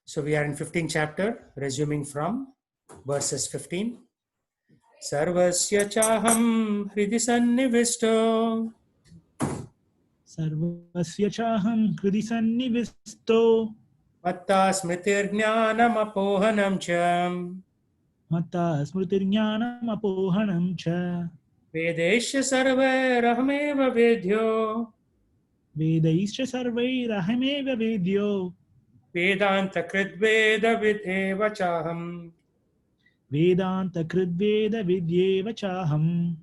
So we are in 15th chapter, resuming from verses 15. Sarvasya chaham hridi sannivisto Sarvasya chaham hridi sannivisto matta smritir jnanam apohanam cha Mata smritirjnanam apohanam cha vedesya sarvairahmeva vedyo Vedaischa sarvairahmeva vedyo vedanta kridveda videva chaham. Vedanta kridveda vidyeva chaham.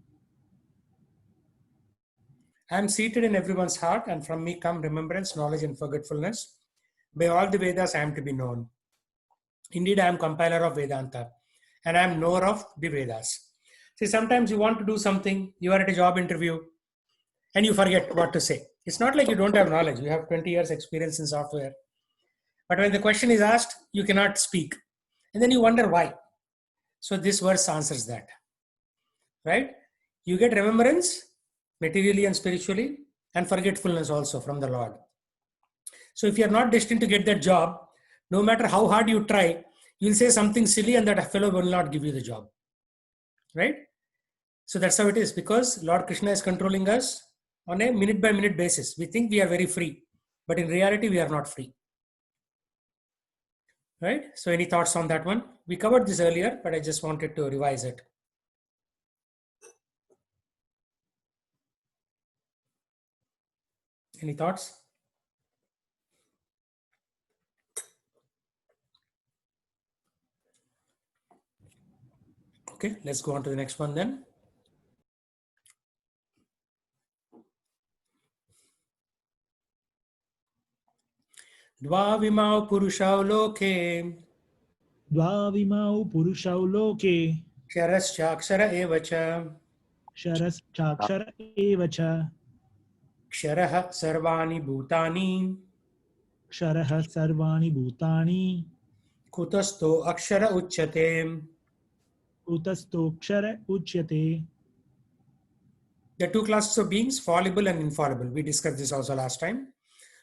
I am seated in everyone's heart, and from me come remembrance, knowledge, and forgetfulness. By all the Vedas I am to be known. Indeed, I am compiler of Vedanta, and I am knower of the Vedas. See, sometimes you want to do something, you are at a job interview, and you forget what to say. It's not like you don't have knowledge. You have 20 years experience in software. But when the question is asked, you cannot speak. And then you wonder why. So this verse answers that. Right? You get remembrance, materially and spiritually, and forgetfulness also from the Lord. So if you are not destined to get that job, no matter how hard you try, you'll say something silly and that fellow will not give you the job. Right? So that's how it is, because Lord Krishna is controlling us on a minute by minute basis. We think we are very free, but in reality, we are not free. Right? So any thoughts on that one? We covered this earlier, but I just wanted to revise it. Any thoughts? Okay, let's go on to the next one then. Dvavimau purushau loke Dvavimau purushau loke Ksharaschakshara evacha Sharashchakshara evacha Ksharaha sarvani bhutani Ksharaha sarvani bhutani Kutasto akshara uchyate. Utastokshara uchyate. There are two classes of beings, fallible and infallible. We discussed this also last time.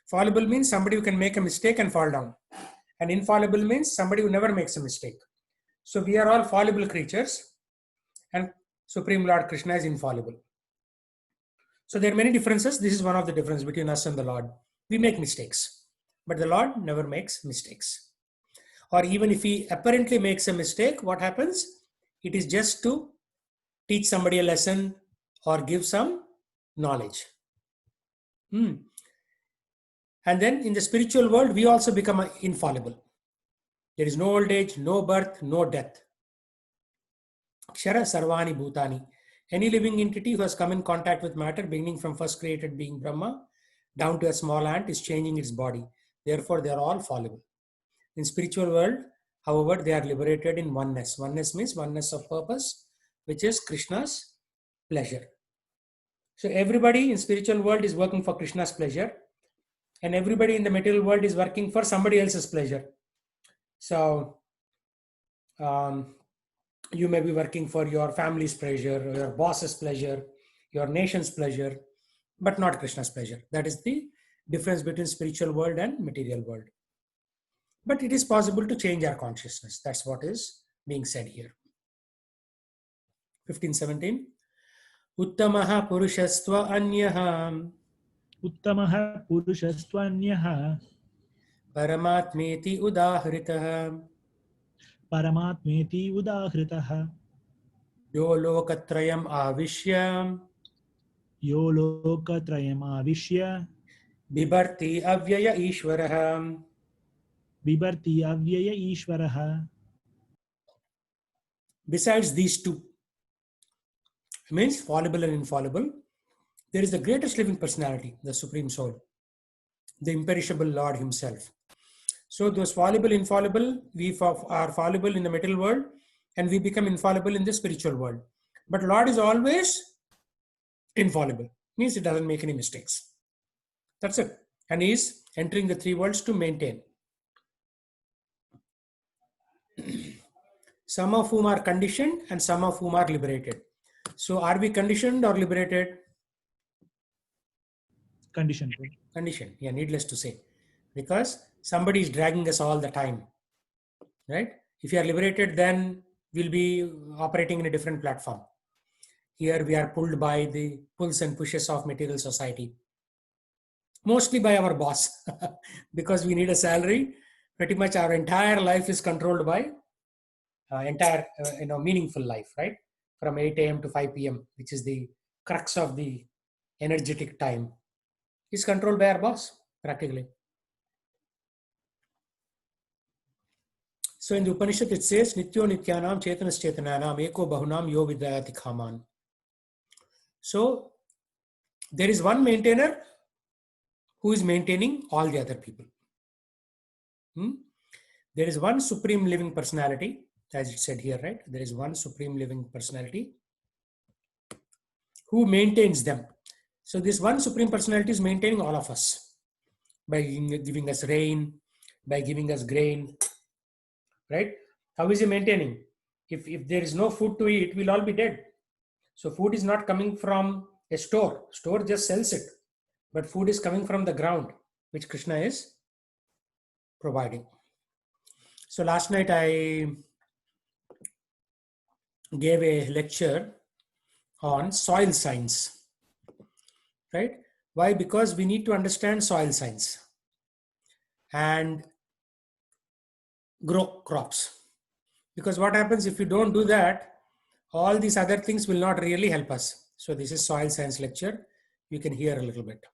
Fallible means somebody who can make a mistake and fall down. And infallible means somebody who never makes a mistake. So we are all fallible creatures, and Supreme Lord Krishna is infallible. So there are many differences. This is one of the differences between us and the Lord. We make mistakes, but the Lord never makes mistakes. Or even if he apparently makes a mistake, what happens? It is just to teach somebody a lesson or give some knowledge. And then in the spiritual world, we also become infallible. There is no old age, no birth, no death. Kshara sarvani bhutani. Any living entity who has come in contact with matter, beginning from first created being Brahma, down to a small ant, is changing its body. Therefore, they are all fallible. In spiritual world, however, they are liberated in oneness. Oneness means oneness of purpose, which is Krishna's pleasure. So everybody in spiritual world is working for Krishna's pleasure, and everybody in the material world is working for somebody else's pleasure. So you may be working for your family's pleasure, your boss's pleasure, your nation's pleasure, but not Krishna's pleasure. That is the difference between spiritual world and material world. But it is possible to change our consciousness. That's what is being said here. 15:17. Uttamaha purushasva anyaha Uttamaha purushastvanyah Paramatmeti udahritaha Paramatmeti udahritah Yo lokatrayam avishya Yo lokatrayam avishya Bibharti avyaya ishvaraha. Bibharti avyaya ishvaraha. Besides these two, means fallible and infallible, there is the greatest living personality, the Supreme Soul, the imperishable Lord himself. So those fallible, infallible, we are fallible in the material world and we become infallible in the spiritual world. But Lord is always infallible, means it doesn't make any mistakes. That's it. And he is entering the three worlds to maintain. Some of whom are conditioned and some of whom are liberated. So are we conditioned or liberated? Conditioned. Conditioned, yeah, needless to say. Because somebody is dragging us all the time. right? If you are liberated, then we'll be operating in a different platform. Here we are pulled by the pulls and pushes of material society, mostly by our boss, because we need a salary. Pretty much our entire life is controlled by meaningful life, right? From 8 a.m. to 5 p.m., which is the crux of the energetic time, is controlled by our boss, practically. So in the Upanishad, it says, Nityo Nityanam Chetanas Chetananam Eko Bahunam Yo Vidayati Khaman. So there is one maintainer who is maintaining all the other people. There is one supreme living personality, as it said here, right? There is one supreme living personality who maintains them. So this one supreme personality is maintaining all of us by giving us rain, by giving us grain, right? How is he maintaining? If there is no food to eat, we'll all be dead. So food is not coming from a store. Store just sells it. But food is coming from the ground, which Krishna is providing. So last night I gave a lecture on soil science, right? Why? Because we need to understand soil science and grow crops. Because what happens if you don't do that, all these other things will not really help us. So this is soil science lecture. You can hear a little bit.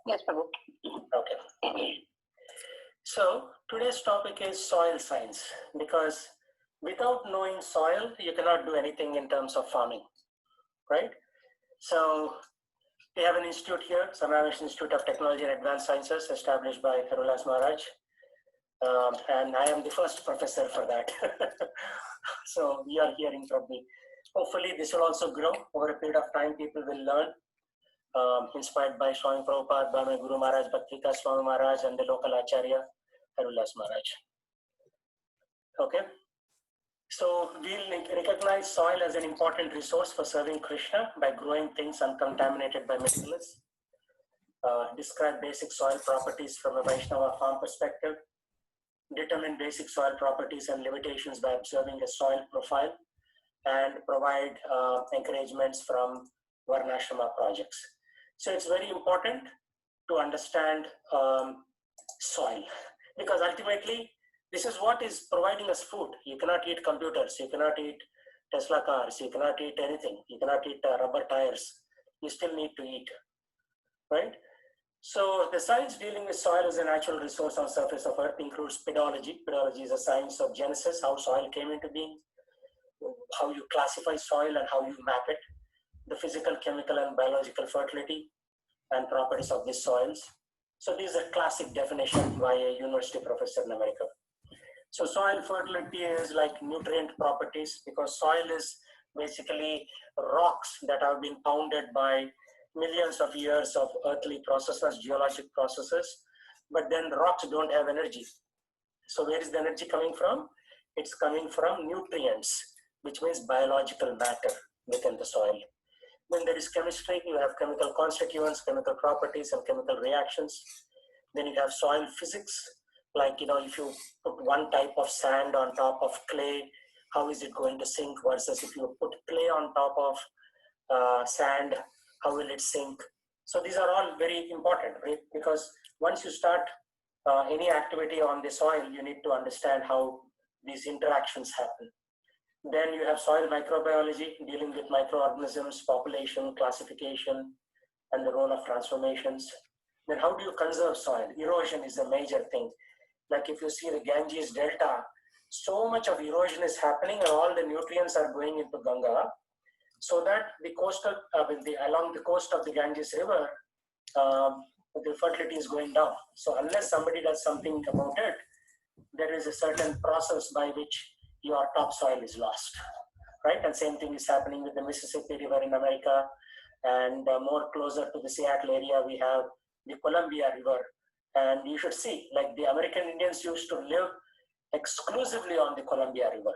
Yes, Prabhu. Okay. So today's topic is soil science, because without knowing soil, you cannot do anything in terms of farming, right? So we have an institute here, Samravesh Institute of Technology and Advanced Sciences, established by Harulas Maharaj. And I am the first professor for that. So we are hearing from me. Hopefully this will also grow over a period of time. People will learn, inspired by Swami Prabhupada, by my Guru Maharaj, Bhaktika Swami Maharaj, and the local Acharya, Harulas Maharaj. Okay. So we'll recognize soil as an important resource for serving Krishna by growing things uncontaminated by materials. Describe basic soil properties from a Vaishnava farm perspective. Determine basic soil properties and limitations by observing a soil profile, and provide encouragements from Varnashrama projects. So it's very important to understand soil, because ultimately this is what is providing us food. You cannot eat computers, you cannot eat Tesla cars, you cannot eat anything, you cannot eat rubber tires. You still need to eat, right? So the science dealing with soil as a natural resource on the surface of earth includes pedology. Pedology is a science of genesis, how soil came into being, how you classify soil and how you map it, the physical, chemical, and biological fertility and properties of these soils. So these are classic definition by a university professor in America. So soil fertility is like nutrient properties, because soil is basically rocks that have been pounded by millions of years of earthly processes, geologic processes, but then rocks don't have energy. So where is the energy coming from? It's coming from nutrients, which means biological matter within the soil. Then there is chemistry. You have chemical constituents, chemical properties, and chemical reactions. Then you have soil physics, like, if you put one type of sand on top of clay, how is it going to sink, versus if you put clay on top of sand, how will it sink? So these are all very important, right? Because once you start any activity on the soil, you need to understand how these interactions happen. Then you have soil microbiology, dealing with microorganisms, population, classification, and the role of transformations. Then how do you conserve soil? Erosion is a major thing. Like if you see the Ganges Delta, so much of erosion is happening and all the nutrients are going into Ganga, so that the coastal, along the coast of the Ganges River, the fertility is going down. So unless somebody does something about it, there is a certain process by which your topsoil is lost, right? And same thing is happening with the Mississippi River in America, and more closer to the Seattle area, we have the Columbia River. And you should see, like the American Indians used to live exclusively on the Columbia River.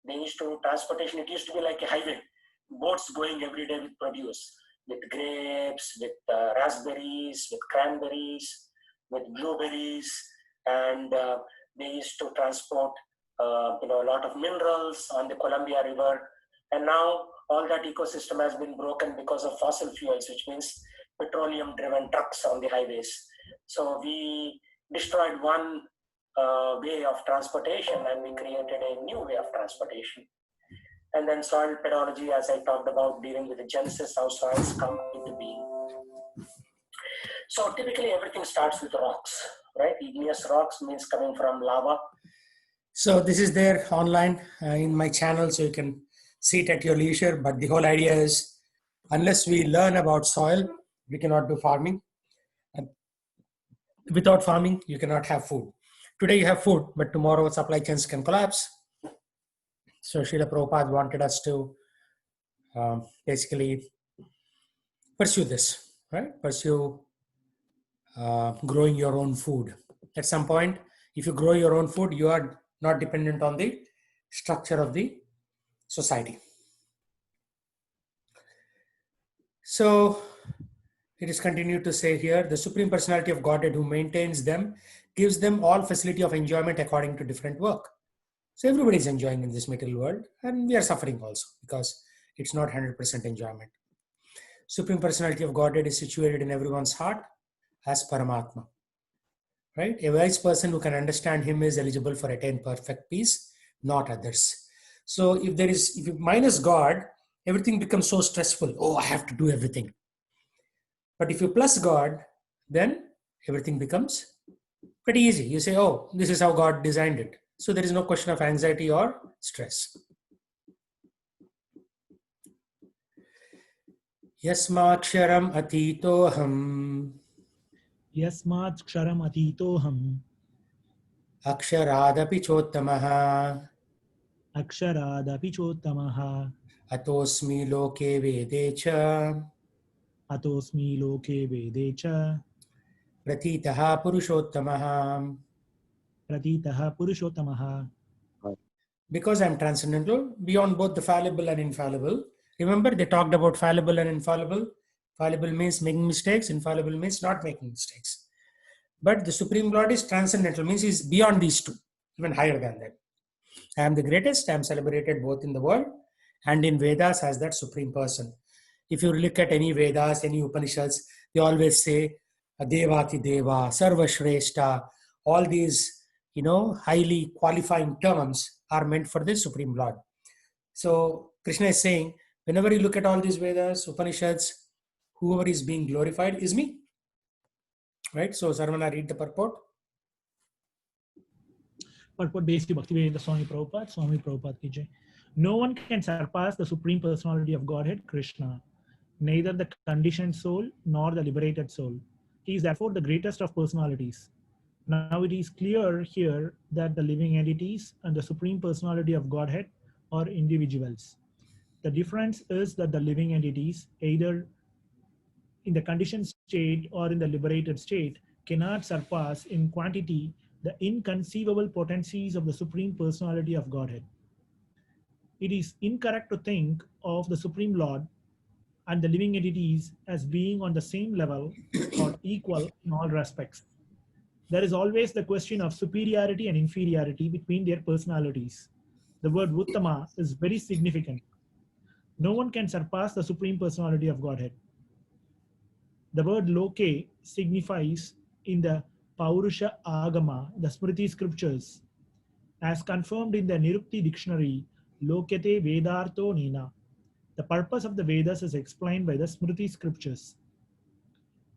They used to, transportation, it used to be like a highway, boats going every day with produce, with grapes, with raspberries, with cranberries, with blueberries, and they used to transport a lot of minerals on the Columbia River. And now all that ecosystem has been broken because of fossil fuels, which means petroleum-driven trucks on the highways. So we destroyed one way of transportation and we created a new way of transportation. And then soil pedology, as I talked about, dealing with the genesis, how soils come into being. So typically everything starts with rocks, right? Igneous rocks means coming from lava. So this is there online in my channel, so you can see it at your leisure. But the whole idea is, unless we learn about soil, we cannot do farming. And without farming, you cannot have food. Today you have food, but tomorrow supply chains can collapse. So Srila Prabhupada wanted us to basically pursue this, right? Pursue growing your own food. At some point, if you grow your own food, you are not dependent on the structure of the society. So it is continued to say here, the Supreme Personality of Godhead who maintains them gives them all facility of enjoyment according to different work. So everybody is enjoying in this material world, and we are suffering also because it's not 100% enjoyment. Supreme Personality of Godhead is situated in everyone's heart as Paramatma. Right? A wise person who can understand him is eligible for attain perfect peace, not others. So if you minus God, everything becomes so stressful. Oh, I have to do everything. But if you plus God, then everything becomes pretty easy. You say, oh, this is how God designed it. So there is no question of anxiety or stress. Yasmaksharam atitoham. Yasmat ksharam atitoham. Aksharaadapi chottamaha. Aksharadapi chottamaha. Atosmi loke vedecha. Atosmi loke vedecha. Pratitaha purushottamaha. Pratitaha purushottamaha. Because I'm transcendental, beyond both the fallible and infallible. Remember, they talked about fallible and infallible. Fallible means making mistakes, infallible means not making mistakes. But the Supreme Lord is transcendental, means he's beyond these two, even higher than that. I am the greatest, I am celebrated both in the world and in Vedas as that Supreme Person. If you look at any Vedas, any Upanishads, they always say, Devati Deva, Sarva Shrestha, all these, highly qualifying terms are meant for the Supreme Lord. So Krishna is saying, whenever you look at all these Vedas, Upanishads, whoever is being glorified is me. Right? So Sarvana, read the purport. Purport based Bhaktivedanta Swami Prabhupada ki jai. No one can surpass the Supreme Personality of Godhead, Krishna, neither the conditioned soul nor the liberated soul. He is therefore the greatest of personalities. Now it is clear here that the living entities and the Supreme Personality of Godhead are individuals. The difference is that the living entities, either in the conditioned state or in the liberated state, cannot surpass in quantity the inconceivable potencies of the Supreme Personality of Godhead. It is incorrect to think of the Supreme Lord and the living entities as being on the same level or equal in all respects. There is always the question of superiority and inferiority between their personalities. The word Uttama is very significant. No one can surpass the Supreme Personality of Godhead. The word Loke signifies in the Paurusha Agama, the Smriti scriptures, as confirmed in the Nirukti dictionary, Lokete Vedartho Nina. The purpose of the Vedas is explained by the Smriti scriptures.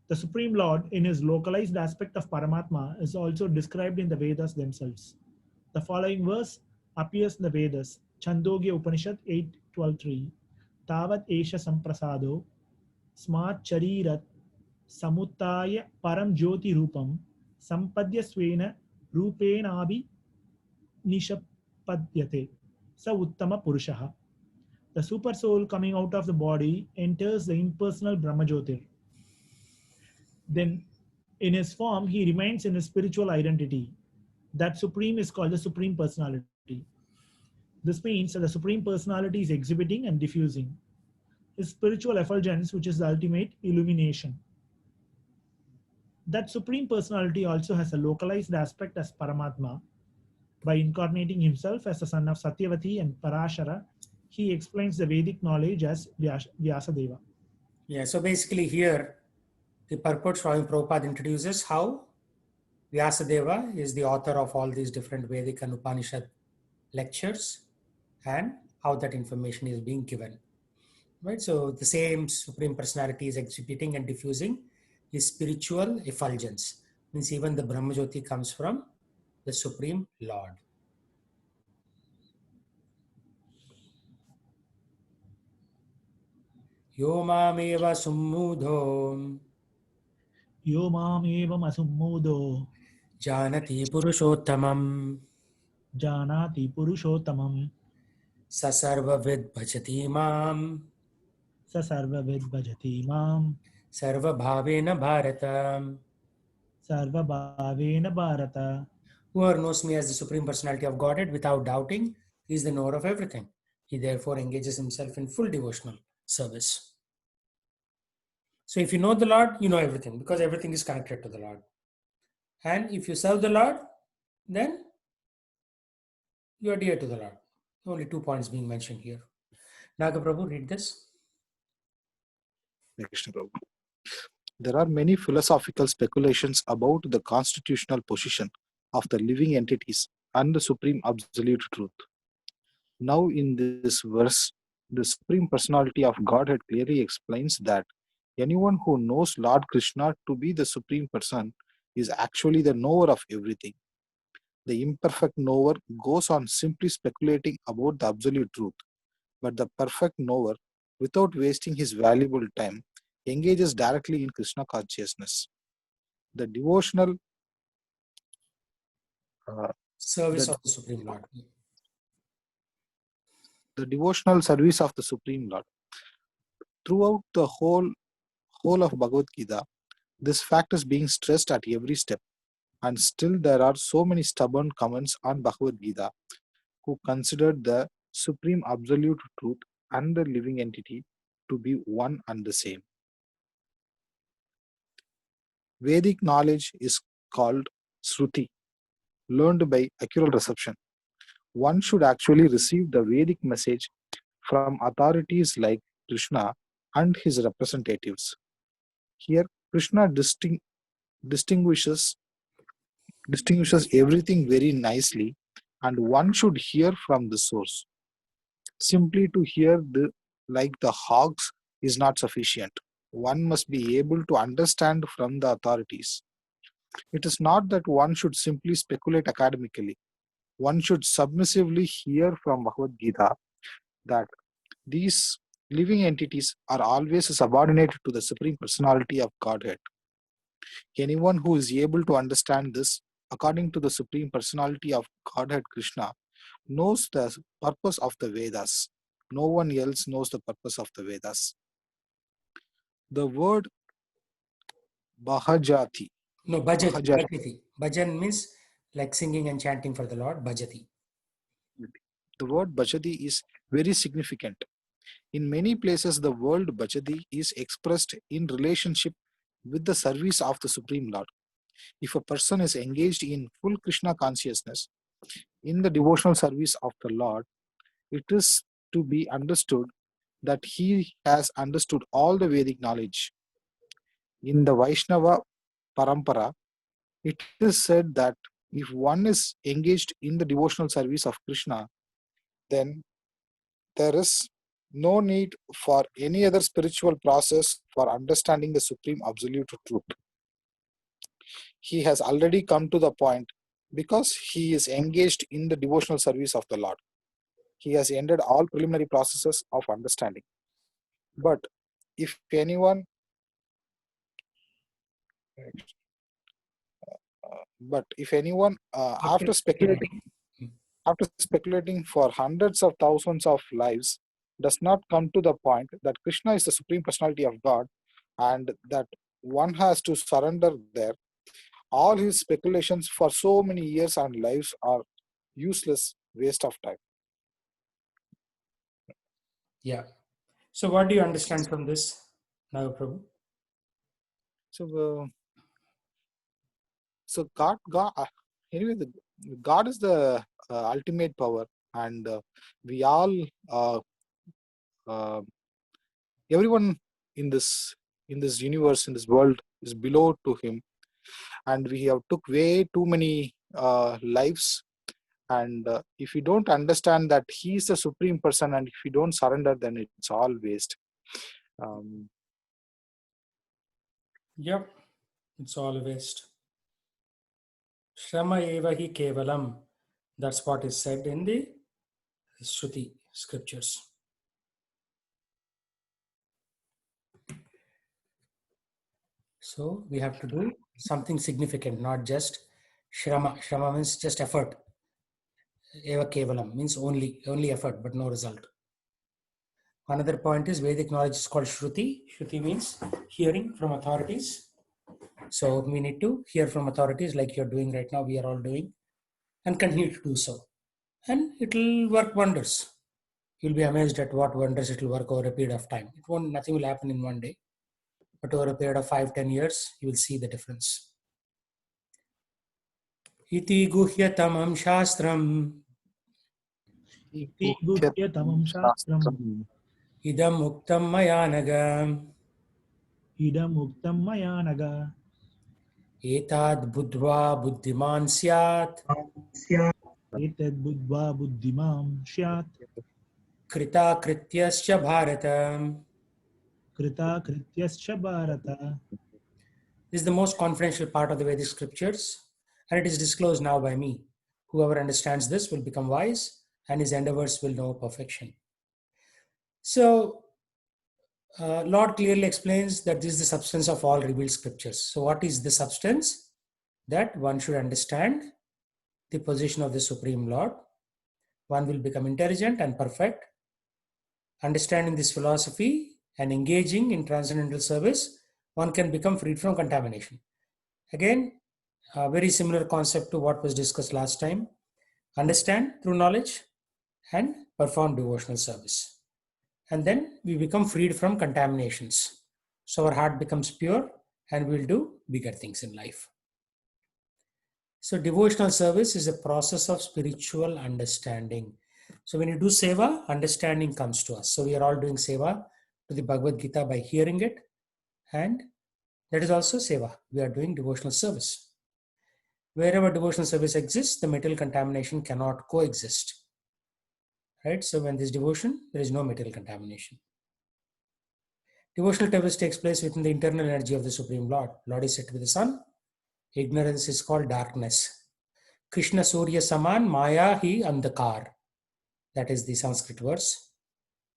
The Supreme Lord, in his localized aspect of Paramatma, is also described in the Vedas themselves. The following verse appears in the Vedas, Chandogya Upanishad 8.12.3. Tavat Esha Samprasado Smat Charirat Samutaya Param Jyoti Rupam Sampadya Swena Rupenabhi Nishapadyate Sa Uttama Purushaha. The super soul coming out of the body enters the impersonal Brahmajyotir. Then in his form, he remains in his spiritual identity. That supreme is called the Supreme Personality. This means that the Supreme Personality is exhibiting and diffusing his spiritual effulgence, which is the ultimate illumination. That Supreme Personality also has a localized aspect as Paramatma, By incarnating himself as the son of Satyavati and Parashara, he explains the Vedic knowledge as Vyasadeva. Yeah, so basically here, the purport Swami Prabhupada introduces how Vyasadeva is the author of all these different Vedic and Upanishad lectures and how that information is being given. Right, so the same Supreme Personality is exhibiting and diffusing his spiritual effulgence. Means even the Brahmajyoti comes from the Supreme Lord. Yo mameva summudho Yo mam evam asummudo janati purushottamam janati purushottamam sasarvavid bhajati mam sa sarvavid bhajati mam sarvabhavena bharata. sarva bhavena bharata. Whoever knows me as the Supreme Personality of Godhead without doubting is the knower of everything. He therefore engages himself in full devotional service. So if you know the Lord, you know everything because everything is connected to the Lord. And if you serve the Lord, then you are dear to the Lord. Only 2 points being mentioned here. Naga Prabhu, read this. Krishna Prabhu. There are many philosophical speculations about the constitutional position of the living entities and the supreme absolute truth. Now, in this verse, the Supreme Personality of Godhead clearly explains that anyone who knows Lord Krishna to be the Supreme Person is actually the knower of everything. The imperfect knower goes on simply speculating about the absolute truth, but the perfect knower, without wasting his valuable time, engages directly in Krishna consciousness. The devotional Service the, of the Supreme Lord. the devotional service of the Supreme Lord. Throughout the whole of Bhagavad Gita, this fact is being stressed at every step, and still there are so many stubborn comments on Bhagavad Gita who considered the supreme absolute truth and the living entity to be one and the same. Vedic knowledge is called Sruti, learned by accurate reception. One should actually receive the Vedic message from authorities like Krishna and his representatives. Here, Krishna distinguishes everything very nicely, and one should hear from the source. Simply to hear like the hogs is not sufficient. One must be able to understand from the authorities. It is not that one should simply speculate academically. One should submissively hear from Bhagavad Gita that these living entities are always subordinated to the Supreme Personality of Godhead. Anyone who is able to understand this, according to the Supreme Personality of Godhead Krishna, knows the purpose of the Vedas. No one else knows the purpose of the Vedas. The word Bhajati. No, Bhajati. Bhajan means like singing and chanting for the Lord, Bhajati. The word Bhajati is very significant. In many places, the word Bhajati is expressed in relationship with the service of the Supreme Lord. If a person is engaged in full Krishna consciousness in the devotional service of the Lord, it is to be understood that he has understood all the Vedic knowledge. In the Vaishnava Parampara, it is said that if one is engaged in the devotional service of Krishna, then there is no need for any other spiritual process for understanding the supreme absolute truth. He has already come to the point because he is engaged in the devotional service of the Lord. He has ended all preliminary processes of understanding. But if anyone after speculating for hundreds of thousands of lives does not come to the point that Krishna is the Supreme Personality of God and that one has to surrender there, all his speculations for so many years and lives are useless waste of time. Yeah. So what do you understand from this, Naga Prabhu? So God, anyway, God is the ultimate power, and we all, uh, everyone in this universe, in this world, is below to Him, and we have took way too many lives. And if you don't understand that He is the supreme person, and if you don't surrender, then it's all waste. Um, Yep, it's all a waste. Shrama eva hi kevalam. That's what is said in the Shruti scriptures. So we have to do something significant, not just shrama. Shrama means just effort. Eva kevalam means only effort, but no result. Another point is Vedic knowledge is called Shruti. Shruti means hearing from authorities. So we need to hear from authorities like you're doing right now, we are all doing, and continue to do so. And it will work wonders. You'll be amazed at what wonders it will work over a period of time. Nothing will happen in one day, but over a period of 5-10 years, you will see the difference. Iti guhyatamam shastram Iti guhyatamam shastram idam muktam maya naga idam muktam maya naga etad buddhva buddhiman syat etad buddhva buddhimam syat krita krityascha bharata. krita krityascha bharata. This is the most confidential part of the Vedic scriptures, and it is disclosed now by me. Whoever understands this will become wise, and his endeavors will know perfection. So, Lord clearly explains that this is the substance of all revealed scriptures. So, what is the substance? That one should understand the position of the Supreme Lord. One will become intelligent and perfect. Understanding this philosophy and engaging in transcendental service, one can become freed from contamination. Again, a very similar concept to what was discussed last time. Understand through knowledge and perform devotional service. And then we become freed from contaminations. So our heart becomes pure and we'll do bigger things in life. So devotional service is a process of spiritual understanding. So when you do seva, understanding comes to us. So we are all doing seva to the Bhagavad Gita by hearing it, and that is also seva. We are doing devotional service. Wherever devotional service exists, the material contamination cannot coexist. Right? So when there's devotion, there is no material contamination. Devotional service takes place within the internal energy of the Supreme Lord. Lord is said to be the sun. Ignorance is called darkness. Krishna Surya Saman Maya hi Andhakar. That is the Sanskrit verse.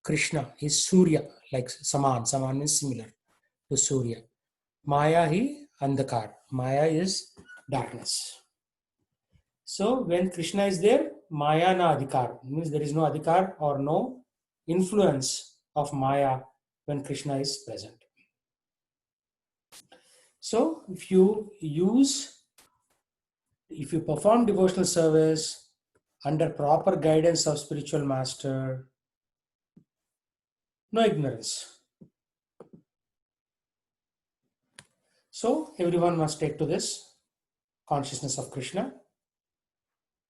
Krishna is Surya, like Saman. Saman means similar to Surya. Maya hi Andhakar. Maya is darkness. So when Krishna is there, Maya na adhikar, means there is no adhikar or no influence of Maya when Krishna is present. So if you perform devotional service under proper guidance of spiritual master, no ignorance. So everyone must take to this consciousness of Krishna,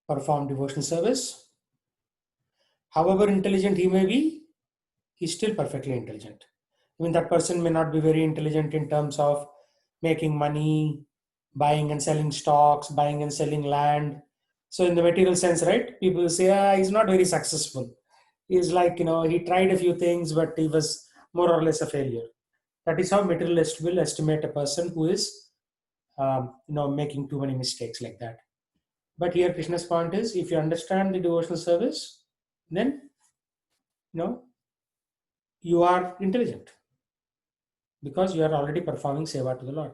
perform devotional service. However intelligent he may be, he's still perfectly intelligent. I mean, that person may not be very intelligent in terms of making money, buying and selling stocks, buying and selling land. So in the material sense, right, people say, he's not very successful. He's like, he tried a few things, but he was more or less a failure. That is how materialists will estimate a person who is, making too many mistakes like that. But here Krishna's point is, if you understand the devotional service, then, you are intelligent because you are already performing seva to the Lord.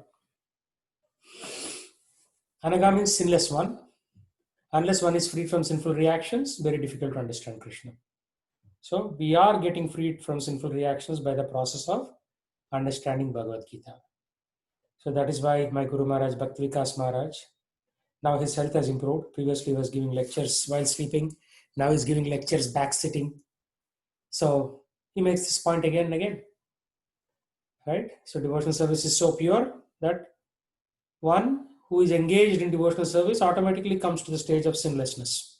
Anaga means sinless one. Unless one is freed from sinful reactions, very difficult to understand Krishna. So we are getting freed from sinful reactions by the process of understanding Bhagavad Gita. So that is why my Guru Maharaj, Bhakti Vikas Maharaj, now his health has improved. Previously he was giving lectures while sleeping. Now he's giving lectures back sitting. So he makes this point again and again. Right? So devotional service is so pure that one who is engaged in devotional service automatically comes to the stage of sinlessness.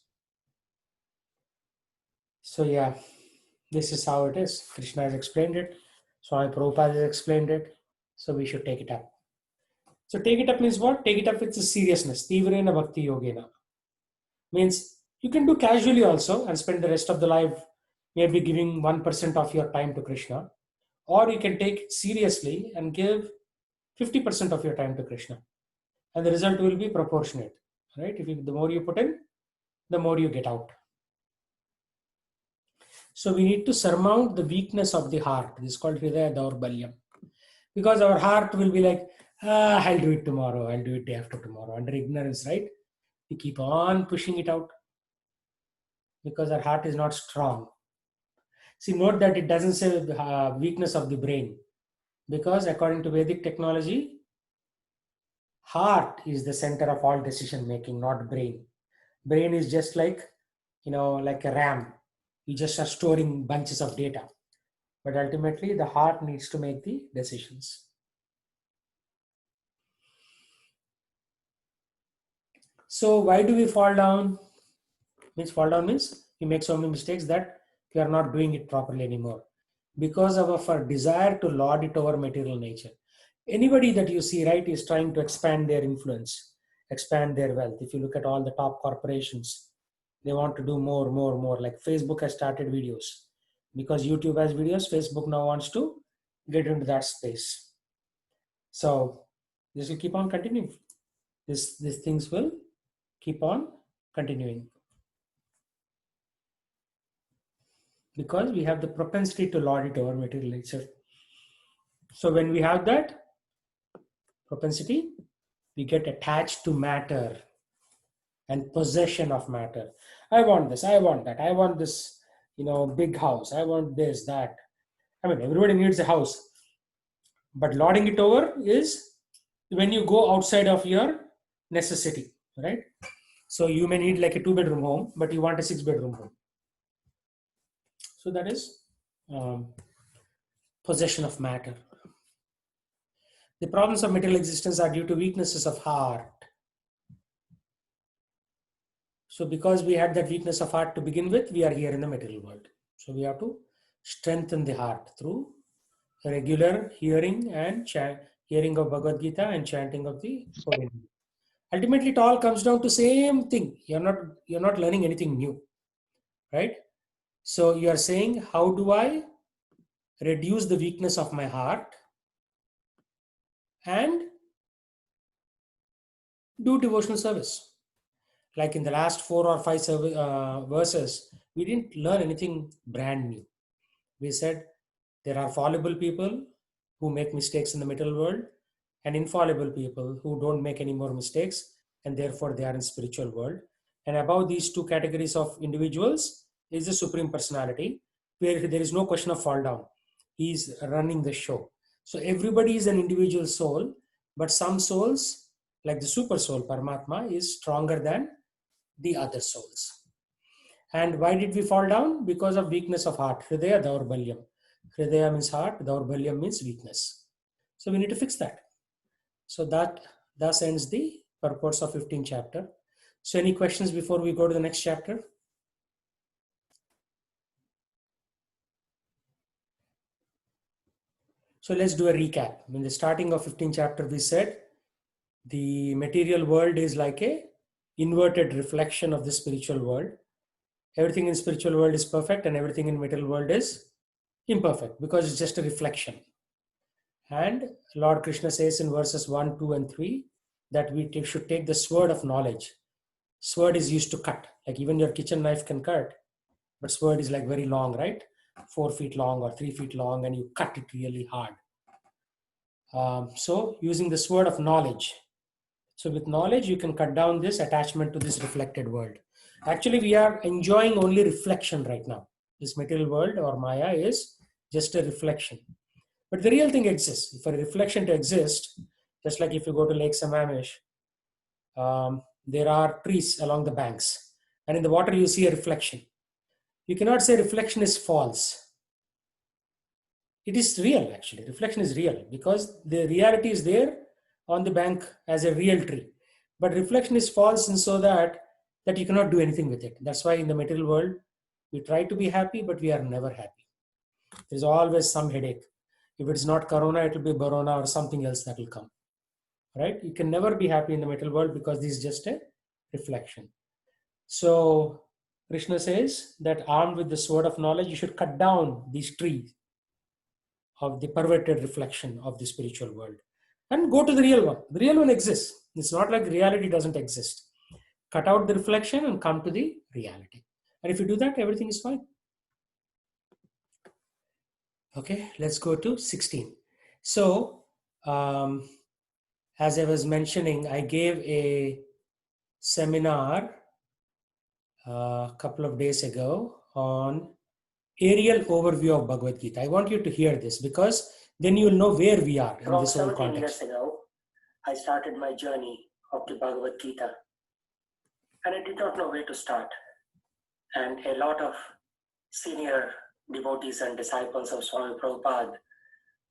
So yeah, this is how it is. Krishna has explained it. Swami Prabhupada has explained it. So we should take it up. So take it up means what? Take it up with the seriousness. Tivrena bhakti yogena. Means you can do casually also and spend the rest of the life maybe giving 1% of your time to Krishna. Or you can take it seriously and give 50% of your time to Krishna. And the result will be proportionate. Right? The more you put in, the more you get out. So we need to surmount the weakness of the heart. This is called Hridaya Daurbalyam. Because our heart will be like, I'll do it tomorrow, I'll do it day after tomorrow, under ignorance, right? We keep on pushing it out because our heart is not strong. See, note that it doesn't say weakness of the brain, because according to Vedic technology, heart is the center of all decision making, not brain. Brain is just like, like a RAM. You just are storing bunches of data. But ultimately, the heart needs to make the decisions. So why do we fall down? Fall down means we make so many mistakes that we are not doing it properly anymore. Because of our desire to lord it over material nature. Anybody that you see, right, is trying to expand their influence, expand their wealth. If you look at all the top corporations, they want to do more. Like Facebook has started videos. Because YouTube has videos, Facebook now wants to get into that space. So this will keep on continuing. These things will keep on continuing. Because we have the propensity to lord it over material nature. So when we have that propensity, we get attached to matter and possession of matter. I want this, I want that, I want this, big house, I want this, that. I mean, everybody needs a house. But lording it over is when you go outside of your necessity, right? So you may need like a 2-bedroom home, but you want a 6-bedroom home. So that is possession of matter. The problems of material existence are due to weaknesses of heart. So because we had that weakness of heart to begin with, we are here in the material world. So we have to strengthen the heart through regular hearing and hearing of Bhagavad Gita and chanting of the Holy Name. Ultimately, it all comes down to same thing. You're not learning anything new, right? So you are saying, how do I reduce the weakness of my heart and do devotional service? Like in the last 4 or 5 verses, we didn't learn anything brand new. We said there are fallible people who make mistakes in the material world and infallible people who don't make any more mistakes, and therefore they are in spiritual world. And above these two categories of individuals is the Supreme Personality, where there is no question of fall down. He is running the show. So everybody is an individual soul, but some souls, like the super soul, Paramatma, is stronger than the other souls. And why did we fall down? Because of weakness of heart. Hridaya Daurbalyam. Hridaya means heart, Daurbalyam means weakness. So we need to fix that. So that thus ends the purports of 15th chapter. So any questions before we go to the next chapter? So let's do a recap. In the starting of 15th chapter, we said the material world is like a inverted reflection of the spiritual world. Everything in spiritual world is perfect and everything in material world is imperfect because it's just a reflection. And Lord Krishna says in verses 1, 2, and 3 that we should take the sword of knowledge. Sword is used to cut. Like even your kitchen knife can cut, but sword is like very long, right? 4 feet long or 3 feet long, and you cut it really hard. So using the sword of knowledge. So with knowledge, you can cut down this attachment to this reflected world. Actually, we are enjoying only reflection right now. This material world or Maya is just a reflection. But the real thing exists. For a reflection to exist, just like if you go to Lake Sammamish, there are trees along the banks. And in the water, you see a reflection. You cannot say reflection is false. It is real, actually. Reflection is real because the reality is there on the bank as a real tree. But reflection is false in so that you cannot do anything with it. That's why in the material world, we try to be happy, but we are never happy. There's always some headache. If it's not corona, it will be borona or something else that will come. Right? You can never be happy in the material world because this is just a reflection. So Krishna says that armed with the sword of knowledge, you should cut down these trees of the perverted reflection of the spiritual world and go to the real one. The real one exists. It's not like reality doesn't exist. Cut out the reflection and come to the reality. And if you do that, everything is fine. Okay, let's go to 16. So, as I was mentioning, I gave a seminar a couple of days ago on aerial overview of Bhagavad Gita. I want you to hear this because then you will know where we are in this whole 17 context. years ago, I started my journey of the Bhagavad Gita, and I did not know where to start. And a lot of senior devotees and disciples of Swami Prabhupada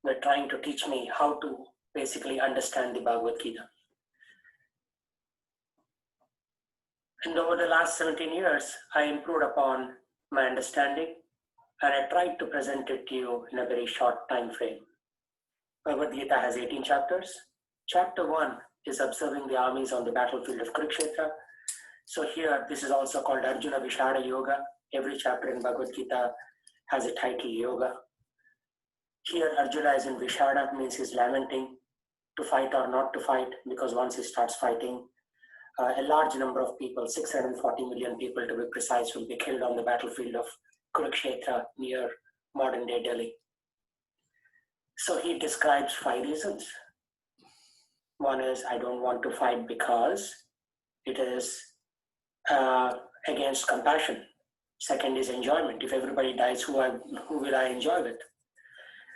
were trying to teach me how to basically understand the Bhagavad Gita. And over the last 17 years, I improved upon my understanding, and I tried to present it to you in a very short time frame. Bhagavad Gita has 18 chapters. Chapter 1 is observing the armies on the battlefield of Kurukshetra. So here, this is also called Arjuna Vishada Yoga. Every chapter in Bhagavad Gita has a title, Yoga. Here, Arjuna is in Vishada, means he's lamenting to fight or not to fight, because once he starts fighting, a large number of people, 640 million people to be precise, will be killed on the battlefield of Kurukshetra near modern-day Delhi. So he describes 5 reasons. One is, I don't want to fight because it is against compassion. Second is enjoyment. If everybody dies, who will I enjoy with?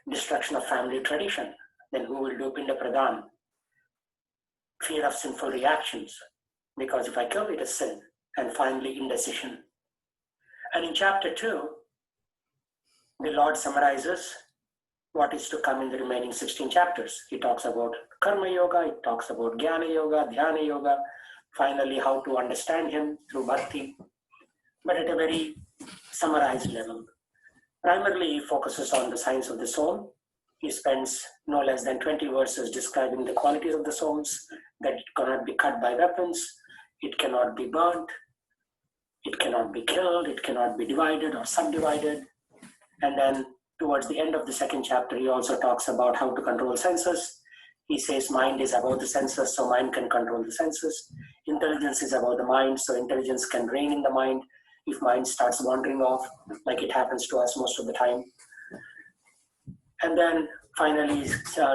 Destruction of family tradition. Then who will do Pinda Pradhan? Fear of sinful reactions. Because if I kill, it is sin. And finally, indecision. And in chapter 2, the Lord summarizes what is to come in the remaining 16 chapters. He talks about Karma Yoga, he talks about Jnana Yoga, Dhyana Yoga, finally how to understand him through bhakti, but at a very summarized level. Primarily, he focuses on the science of the soul. He spends no less than 20 verses describing the qualities of the souls, that it cannot be cut by weapons, it cannot be burnt, it cannot be killed, it cannot be divided or subdivided. And then towards the end of the second chapter, he also talks about how to control senses. He says mind is above the senses, so mind can control the senses. Intelligence is above the mind, so intelligence can reign in the mind if mind starts wandering off, like it happens to us most of the time. And then finally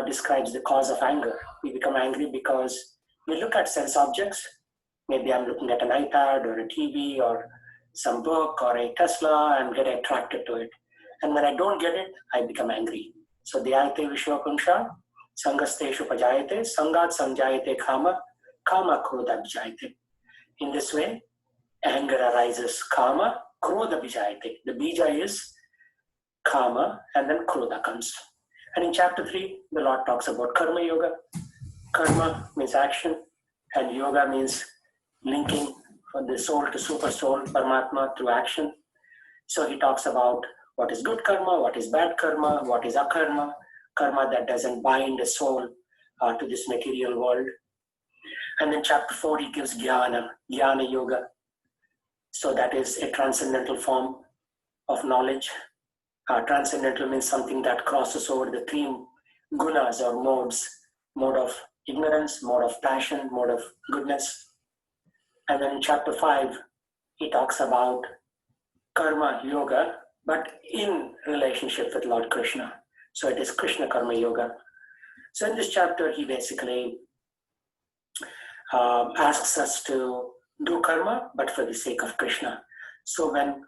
describes the cause of anger. We become angry because we look at sense objects. Maybe I'm looking at an iPad or a TV or some book or a Tesla and get attracted to it. And when I don't get it, I become angry. So Dhyayate Vishwapunsha, Sangasteshu Pajayate, Sangat Samjayate Kama, Kama Krodha Bijayate. In this way, anger arises, Kama, Krodha Bijayate. The Bija is Kama, and then Krodha comes. And in chapter 3, the Lord talks about Karma Yoga. Karma means action, and Yoga means linking from the soul to super soul, Paramatma, through action. So he talks about what is good karma, what is bad karma, what is akarma, karma that doesn't bind the soul to this material world. And then chapter 4, he gives Jnana Yoga. So that is a transcendental form of knowledge. Transcendental means something that crosses over the 3 gunas or modes, mode of ignorance, mode of passion, mode of goodness. And then in chapter 5, he talks about Karma Yoga, but in relationship with Lord Krishna. So it is Krishna Karma Yoga. So in this chapter, he basically asks us to do karma, but for the sake of Krishna. So when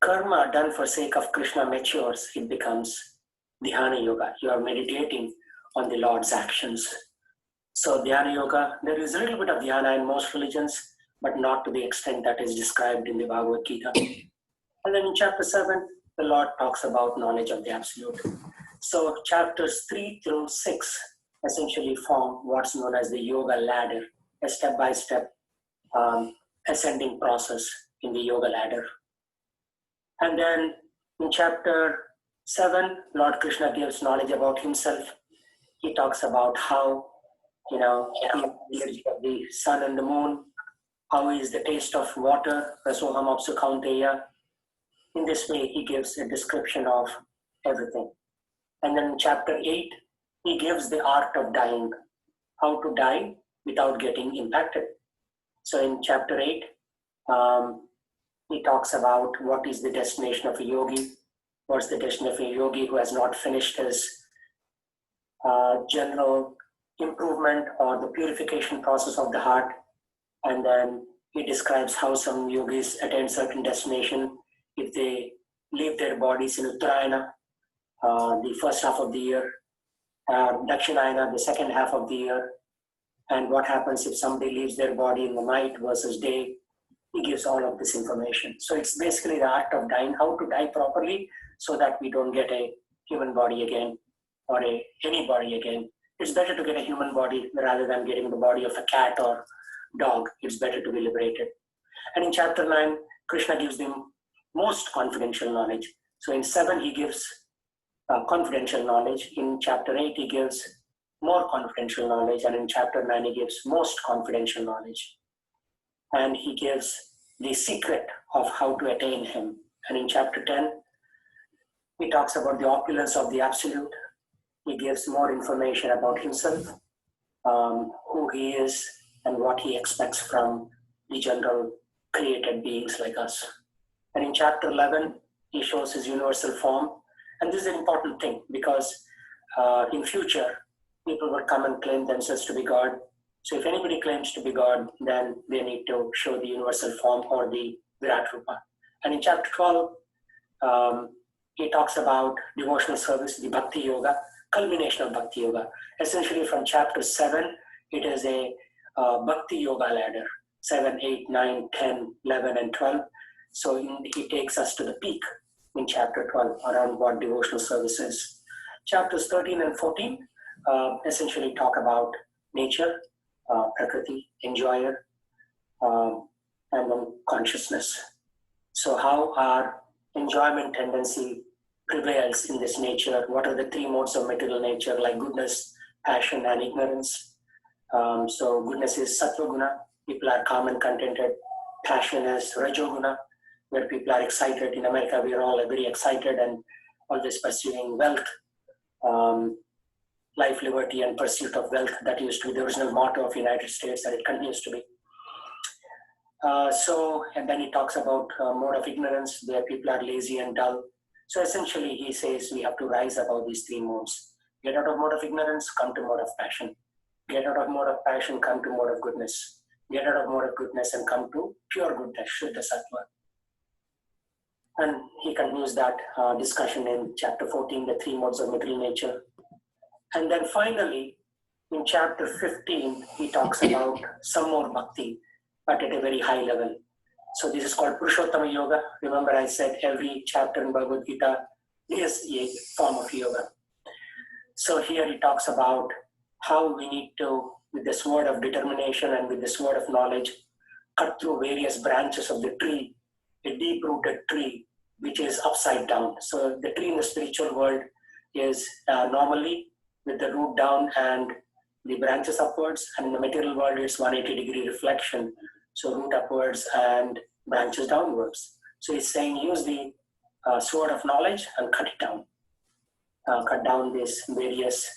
karma done for sake of Krishna matures, it becomes Dhyana Yoga. You are meditating on the Lord's actions. So Dhyana Yoga, there is a little bit of dhyana in most religions, but not to the extent that is described in the Bhagavad Gita. And then in chapter 7, the Lord talks about knowledge of the Absolute. So chapters 3 through 6 essentially form what's known as the yoga ladder, a step-by-step ascending process in the yoga ladder. And then in chapter 7, Lord Krishna gives knowledge about himself. He talks about how, he is the sun and the moon, how is the taste of water, Rasoham Apsu Kaunteya. In this way, he gives a description of everything. And then in chapter 8, he gives the art of dying, how to die without getting impacted. So in chapter 8, he talks about what is the destination of a yogi, what's the destination of a yogi who has not finished his general improvement or the purification process of the heart. And then he describes how some yogis attain certain destination if they leave their bodies in Uttarayana, the first half of the year, Dakshinayana, the second half of the year, and what happens if somebody leaves their body in the night versus day. He gives all of this information. So it's basically the art of dying, how to die properly so that we don't get a human body again or any body again. It's better to get a human body rather than getting the body of a cat or dog. It's better to be liberated. And in chapter 9, Krishna gives them most confidential knowledge. So in 7, he gives confidential knowledge. In chapter 8, he gives more confidential knowledge. And in chapter 9, he gives most confidential knowledge. And he gives the secret of how to attain him. And in chapter 10, he talks about the opulence of the Absolute. He gives more information about himself, who he is, and what he expects from the general created beings like us. And in chapter 11, he shows his universal form. And this is an important thing because in future, people will come and claim themselves to be God. So if anybody claims to be God, then they need to show the universal form or the Virat Rupa. And in chapter 12, he talks about devotional service, the Bhakti Yoga, culmination of Bhakti Yoga. Essentially from chapter 7, it is a Bhakti Yoga ladder, 7, 8, 9, 10, 11, and 12. So he takes us to the peak in chapter 12 around what devotional service is. Chapters 13 and 14 essentially talk about nature, Prakriti, enjoyer, and then consciousness. So how our enjoyment tendency prevails in this nature. What are the 3 modes of material nature, like goodness, passion, and ignorance? So goodness is Sattva Guna, people are calm and contented. Passion is Rajoguna, where people are excited. In America, we are all very excited and always pursuing wealth, life, liberty, and pursuit of wealth. That used to be the original motto of the United States, and it continues to be. And then he talks about mode of ignorance, where people are lazy and dull. So essentially, he says we have to rise above these 3 modes. Get out of mode of ignorance, come to mode of passion. Get out of mode of passion, come to mode of goodness. Get out of mode of goodness and come to pure goodness, Shuddha Sattva. And he continues that discussion in chapter 14, the 3 modes of material nature. And then finally, in chapter 15, he talks about some more bhakti, but at a very high level. So this is called Purushottama Yoga. Remember I said every chapter in Bhagavad Gita is a form of yoga. So here he talks about how we need to, with the sword of determination and with the sword of knowledge, cut through various branches of the tree, a deep-rooted tree, which is upside down. So the tree in the spiritual world is normally with the root down and the branches upwards, and in the material world it's 180-degree reflection. So root upwards and branches downwards. So he's saying use the sword of knowledge and cut it down. Cut down these various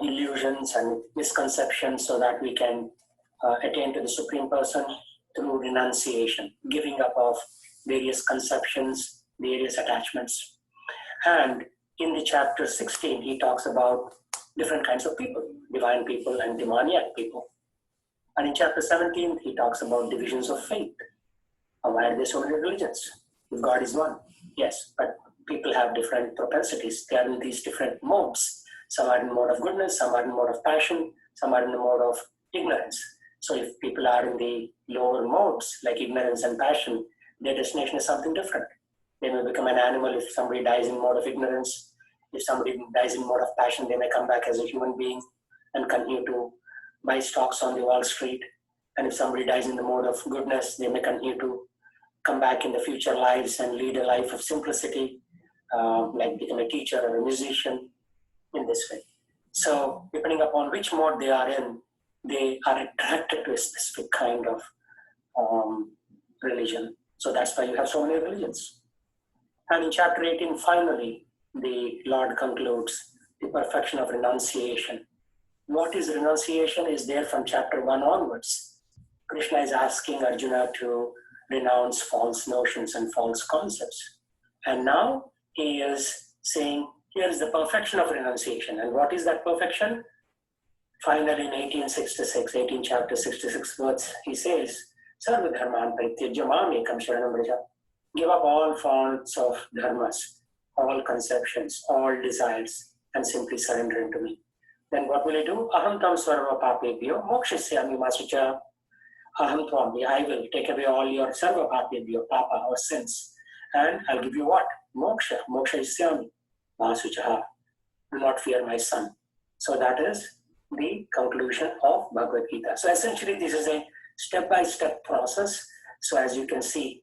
illusions and misconceptions so that we can attain to the Supreme Person through renunciation, giving up of various conceptions, various attachments. And in the chapter 16, he talks about different kinds of people, divine people and demoniac people. And in chapter 17, he talks about divisions of faith. Why are there so many religions? If God is one, yes, but people have different propensities. They are in these different modes. Some are in the mode of goodness, some are in the mode of passion, some are in the mode of ignorance. So if people are in the lower modes, like ignorance and passion, their destination is something different. They may become an animal if somebody dies in mode of ignorance. If somebody dies in mode of passion, they may come back as a human being and continue to buy stocks on the Wall Street. And if somebody dies in the mode of goodness, they may continue to come back in the future lives and lead a life of simplicity, like become a teacher or a musician in this way. So depending upon which mode they are in, they are attracted to a specific kind of religion. So that's why you have so many religions. And in chapter 18, finally, the Lord concludes the perfection of renunciation. What is renunciation is there from chapter 1 onwards. Krishna is asking Arjuna to renounce false notions and false concepts. And now he is saying, here is the perfection of renunciation. And what is that perfection? Finally, in 18 chapter 66 words, he says, Sarva dharman parityajya mam ekam sharanam vraja. Give up all forms of dharmas, all conceptions, all desires, and simply surrender into me. Then what will he do? Aham tam sarva papebhyo mokshasyami masucha. Aham twami, I will take away all your sarva papebhyo, papa or sins. And I'll give you what? Moksha. Moksha isyami masucha. Do not fear my son. So that is the conclusion of Bhagavad Gita. So essentially this is a step-by-step process. So as you can see,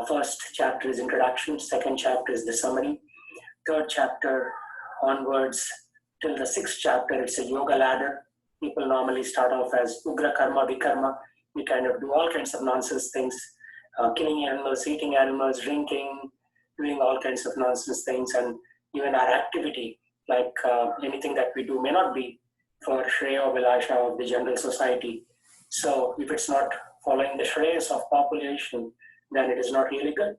first chapter is introduction, second chapter is the summary, third chapter onwards till the sixth chapter, it's a yoga ladder. People normally start off as ugra karma, vikarma. We kind of do all kinds of nonsense things, killing animals, eating animals, drinking, doing all kinds of nonsense things. And even our activity, like anything that we do may not be for Shreya Vilasha of the general society. So if it's not following the Shreyas of population, then it is not really good.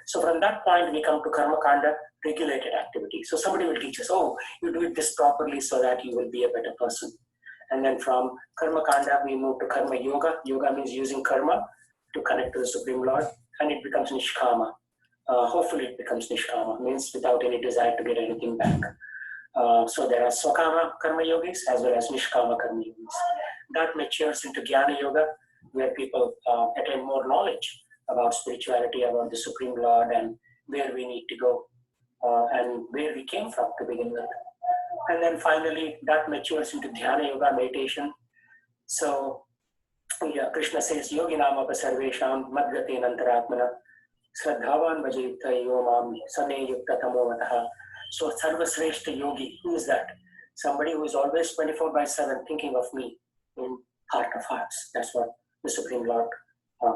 So from that point, we come to Karma Kanda, regulated activity. So somebody will teach us, oh, you do it this properly so that you will be a better person. And then from Karma Kanda, we move to Karma Yoga. Yoga means using karma to connect to the Supreme Lord, and it becomes Nishkama. Hopefully it becomes Nishkama, means without any desire to get anything back. So there are Swakama Karma Yogis as well as Nishkama Karma Yogis. That matures into Jnana Yoga, where people attain more knowledge about spirituality, about the Supreme Lord, and where we need to go, and where we came from to begin with. And then finally, that matures into Dhyana Yoga, meditation. So yeah, Krishna says, Yogi Nama Sarvesham Madgate Nantaratmana Sradhavan Vajayutta Yomam Sane Yukta Tamovataha. So Sarvasreshta Yogi, who is that? Somebody who is always 24/7 thinking of me in heart of hearts. That's what the Supreme Lord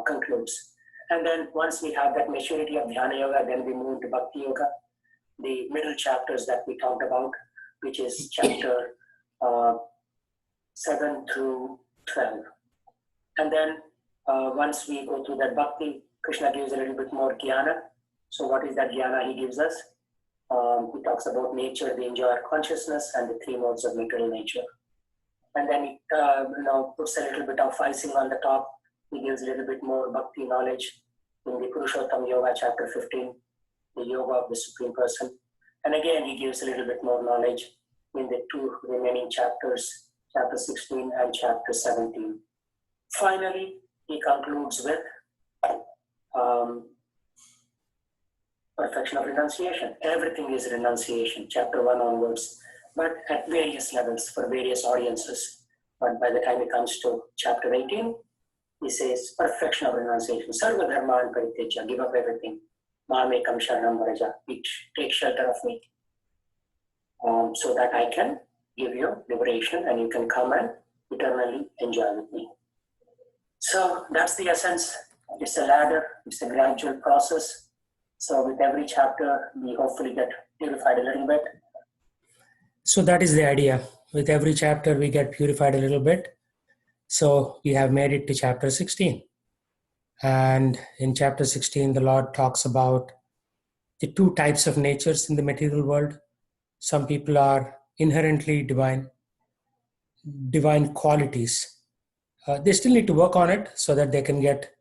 concludes. And then once we have that maturity of Dhyana Yoga, then we move to Bhakti Yoga, the middle chapters that we talked about, which is chapter 7 through 12. And then once we go through that Bhakti, Krishna gives a little bit more Jnana. So what is that Jnana he gives us? He talks about nature, the enjoyer consciousness, and the three modes of material nature. And then he puts a little bit of icing on the top. He gives a little bit more bhakti knowledge in the Purushottam Yoga, chapter 15, the yoga of the Supreme Person. And again, he gives a little bit more knowledge in the two remaining chapters, chapter 16 and chapter 17. Finally, he concludes with perfection of renunciation. Everything is renunciation, chapter 1 onwards, but at various levels for various audiences. But by the time it comes to chapter 18, he says perfection of renunciation. Sarva dharman parityajya, give up everything. Mamekam sharanam vraja, take shelter of me, so that I can give you liberation and you can come and eternally enjoy with me. So that's the essence. It's a ladder, it's a gradual process. So with every chapter, we hopefully get purified a little bit. So that is the idea. With every chapter, we get purified a little bit. So we have made it to chapter 16. And in chapter 16, the Lord talks about the two types of natures in the material world. Some people are inherently divine qualities. They still need to work on it so that they can get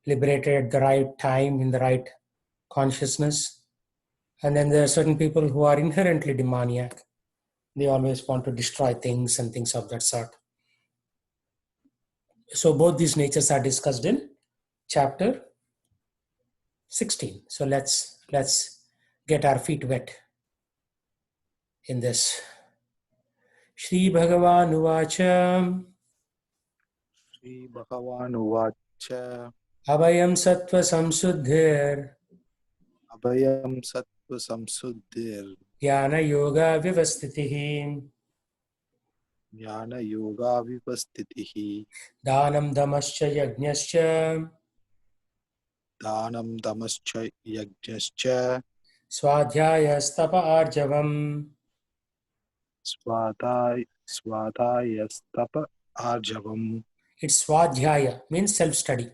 liberated at the right time, in the right consciousness. And then there are certain people who are inherently demoniac. They always want to destroy things and things of that sort. So both these natures are discussed in chapter 16. So let's get our feet wet in this. Shri Bhagavan Uvacha श्रीभगवानुवाच Abhayam sattva samsuddhir अभयं सत्त्वसंशुद्धिर् dhyana yoga vivastitihi ज्ञानयोगाविवस्थितिः dhanam damascha yajnascha दानं दमश्च यज्ञश्च swadhyayastapa arjavam. स्वाधायस्तप आर्जवम्. It's swadhyaya, means self-study,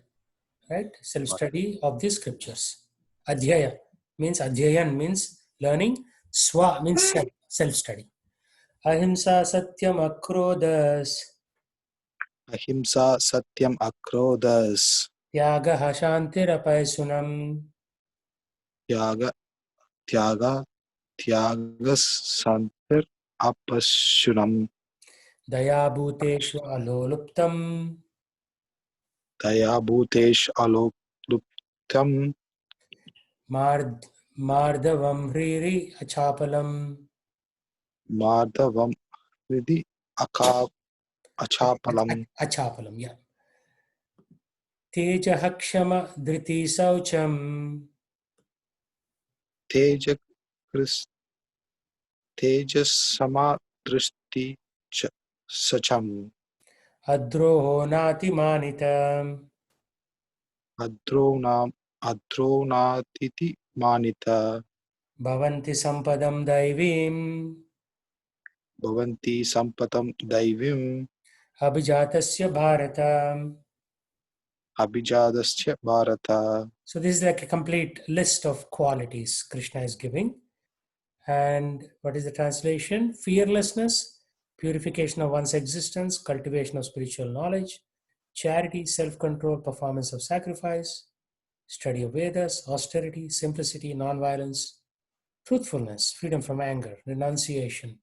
right? Self-study of the scriptures. Adhyaya means adhyayan means learning. Swa means self-study. Ahimsa satyam akrodas अहिंसा सत्यम अक्रोधस् tyagaha shantirapaisunam त्याग त्याग त्यागसंतिर अपशुनम् daya bhuteshva aloluptam दया Bhutesh अलोलुप्तम mardavam hriri achapalam. माधवम हृदि अका अचापलम Achapalam, yeah. Tejaha kshama dhriti saucham तेज कृस तेजसमा दृष्टि सचम adroho nati manitam अद्रोनातिथि मानिता bhavanti sampadam daivim भवन्ति सम्पतं दैवीम् abhijatasya bharata. अभिजातस्य Bharat. So this is like a complete list of qualities Krishna is giving. And what is the translation? Fearlessness, purification of one's existence, cultivation of spiritual knowledge, charity, self-control, performance of sacrifice, study of Vedas, austerity, simplicity, non-violence, truthfulness, freedom from anger, renunciation,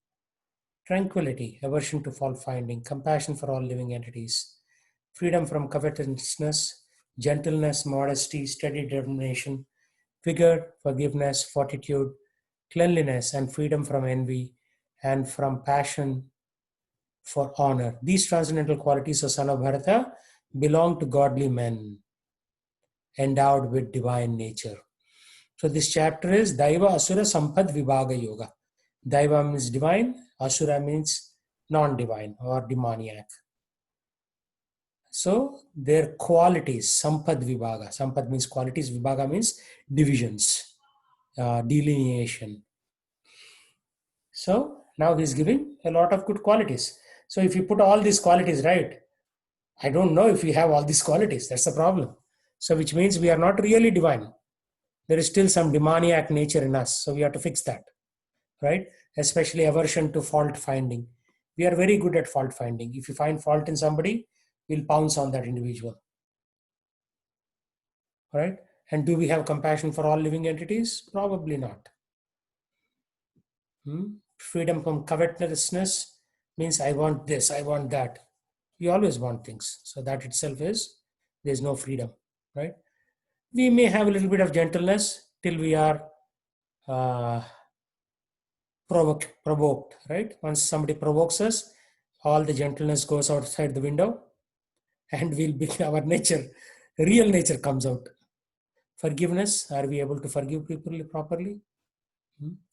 tranquility, aversion to fault-finding, compassion for all living entities, freedom from covetousness, gentleness, modesty, steady determination, vigor, forgiveness, fortitude, cleanliness, and freedom from envy and from passion for honor. These transcendental qualities of son of Bharata belong to godly men endowed with divine nature. So this chapter is Daiva Asura Sampad Vibhaga Yoga. Daiva means divine, Asura means non-divine or demoniac. So their qualities, Sampad Vibhaga. Sampad means qualities, Vibhaga means divisions, delineation. So now he's giving a lot of good qualities. So if you put all these qualities, right, I don't know if we have all these qualities. That's the problem. So which means we are not really divine. There is still some demoniac nature in us. So we have to fix that, right? Especially aversion to fault finding. We are very good at fault finding. If you find fault in somebody, we'll pounce on that individual, right? And do we have compassion for all living entities? Probably not. Freedom from covetousness means I want this, I want that. You always want things. So that itself is, there's no freedom, right? We may have a little bit of gentleness till we are provoked, right? Once somebody provokes us, all the gentleness goes outside the window and we'll be our nature, real nature comes out. Forgiveness, are we able to forgive people properly?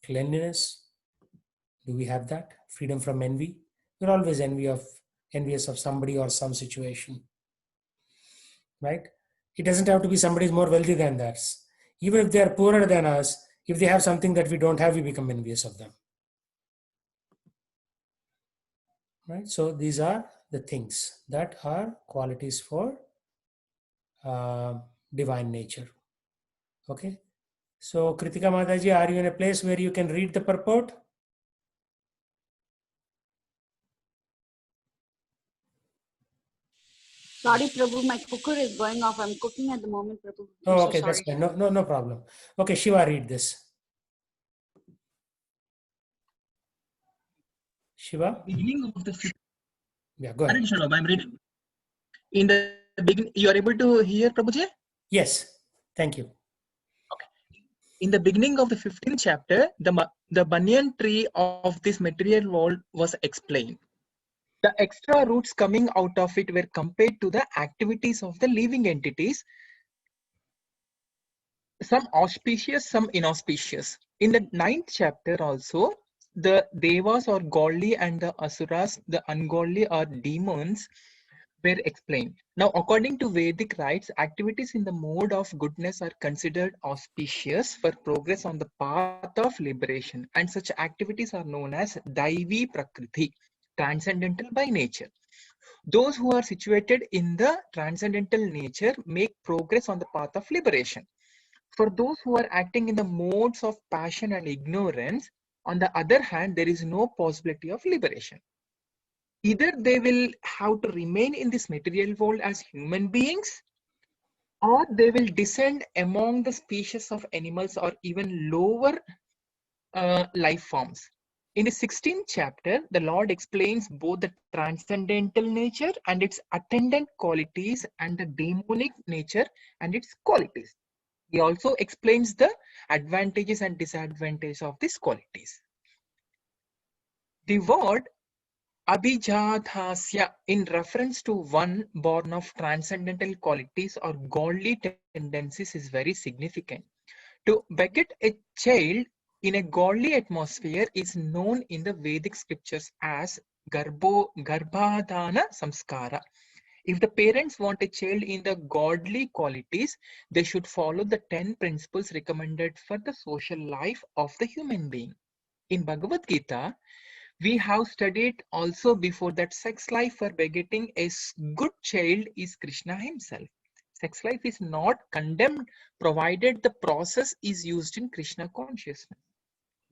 Cleanliness, do we have that? Freedom from envy. We're always envious of somebody or some situation, right? It doesn't have to be somebody who's more wealthy than us. Even if they are poorer than us, if they have something that we don't have, we become envious of them, right? So these are the things that are qualities for divine nature. Okay. So Kritika Mataji, are you in a place where you can read the purport? Sorry, Prabhu, my cooker is going off. I'm cooking at the moment, Prabhu. Oh, okay, that's fine. No problem. Okay, Shiva, read this. Shiva? Beginning of the Yeah, go ahead. I'm reading. In the beginning, you are able to hear, Prabhuji? Yes, thank you. Okay. In the beginning of the 15th chapter, the banyan tree of this material world was explained. The extra roots coming out of it were compared to the activities of the living entities, some auspicious, some inauspicious. In the 9th chapter also, the devas or godly and the asuras, the ungodly or demons, were explained. Now, according to Vedic rites, activities in the mode of goodness are considered auspicious for progress on the path of liberation, and such activities are known as Daivi Prakriti, transcendental by nature. Those who are situated in the transcendental nature make progress on the path of liberation. For those who are acting in the modes of passion and ignorance, on the other hand, there is no possibility of liberation. Either they will have to remain in this material world as human beings, or they will descend among the species of animals or even lower life forms. In the 16th chapter, the Lord explains both the transcendental nature and its attendant qualities and the demonic nature and its qualities. He also explains the advantages and disadvantages of these qualities. The word Abhijathasya in reference to one born of transcendental qualities or godly tendencies is very significant. To beget a child in a godly atmosphere is known in the Vedic scriptures as Garbhadana Samskara. If the parents want a child in the godly qualities, they should follow the 10 principles recommended for the social life of the human being. In Bhagavad Gita, we have studied also before that sex life for begetting a good child is Krishna himself. Sex life is not condemned provided the process is used in Krishna consciousness.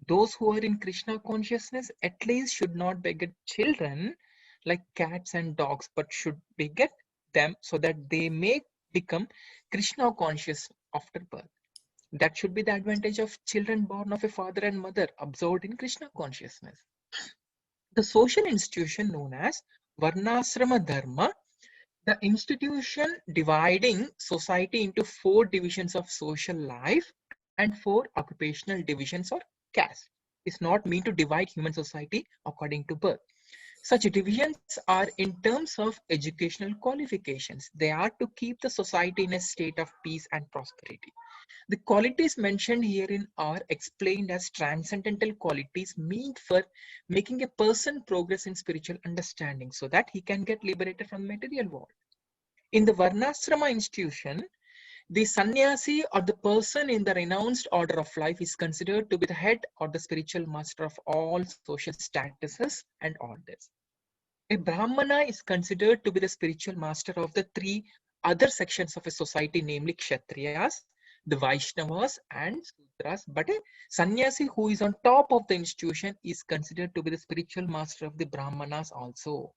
Those who are in Krishna consciousness at least should not beget children like cats and dogs, but should beget them so that they may become Krishna conscious after birth. That should be the advantage of children born of a father and mother absorbed in Krishna consciousness. The social institution known as Varnasrama Dharma, the institution dividing society into 4 divisions of social life and 4 occupational divisions or castes, is not meant to divide human society according to birth. Such divisions are in terms of educational qualifications. They are to keep the society in a state of peace and prosperity. The qualities mentioned herein are explained as transcendental qualities meant for making a person progress in spiritual understanding so that he can get liberated from the material world. In the Varnasrama institution, the sannyasi or the person in the renounced order of life is considered to be the head or the spiritual master of all social statuses and orders. A Brahmana is considered to be the spiritual master of the 3 other sections of a society, namely Kshatriyas, the Vaishnavas, and Sudras. But a sannyasi who is on top of the institution is considered to be the spiritual master of the Brahmanas also.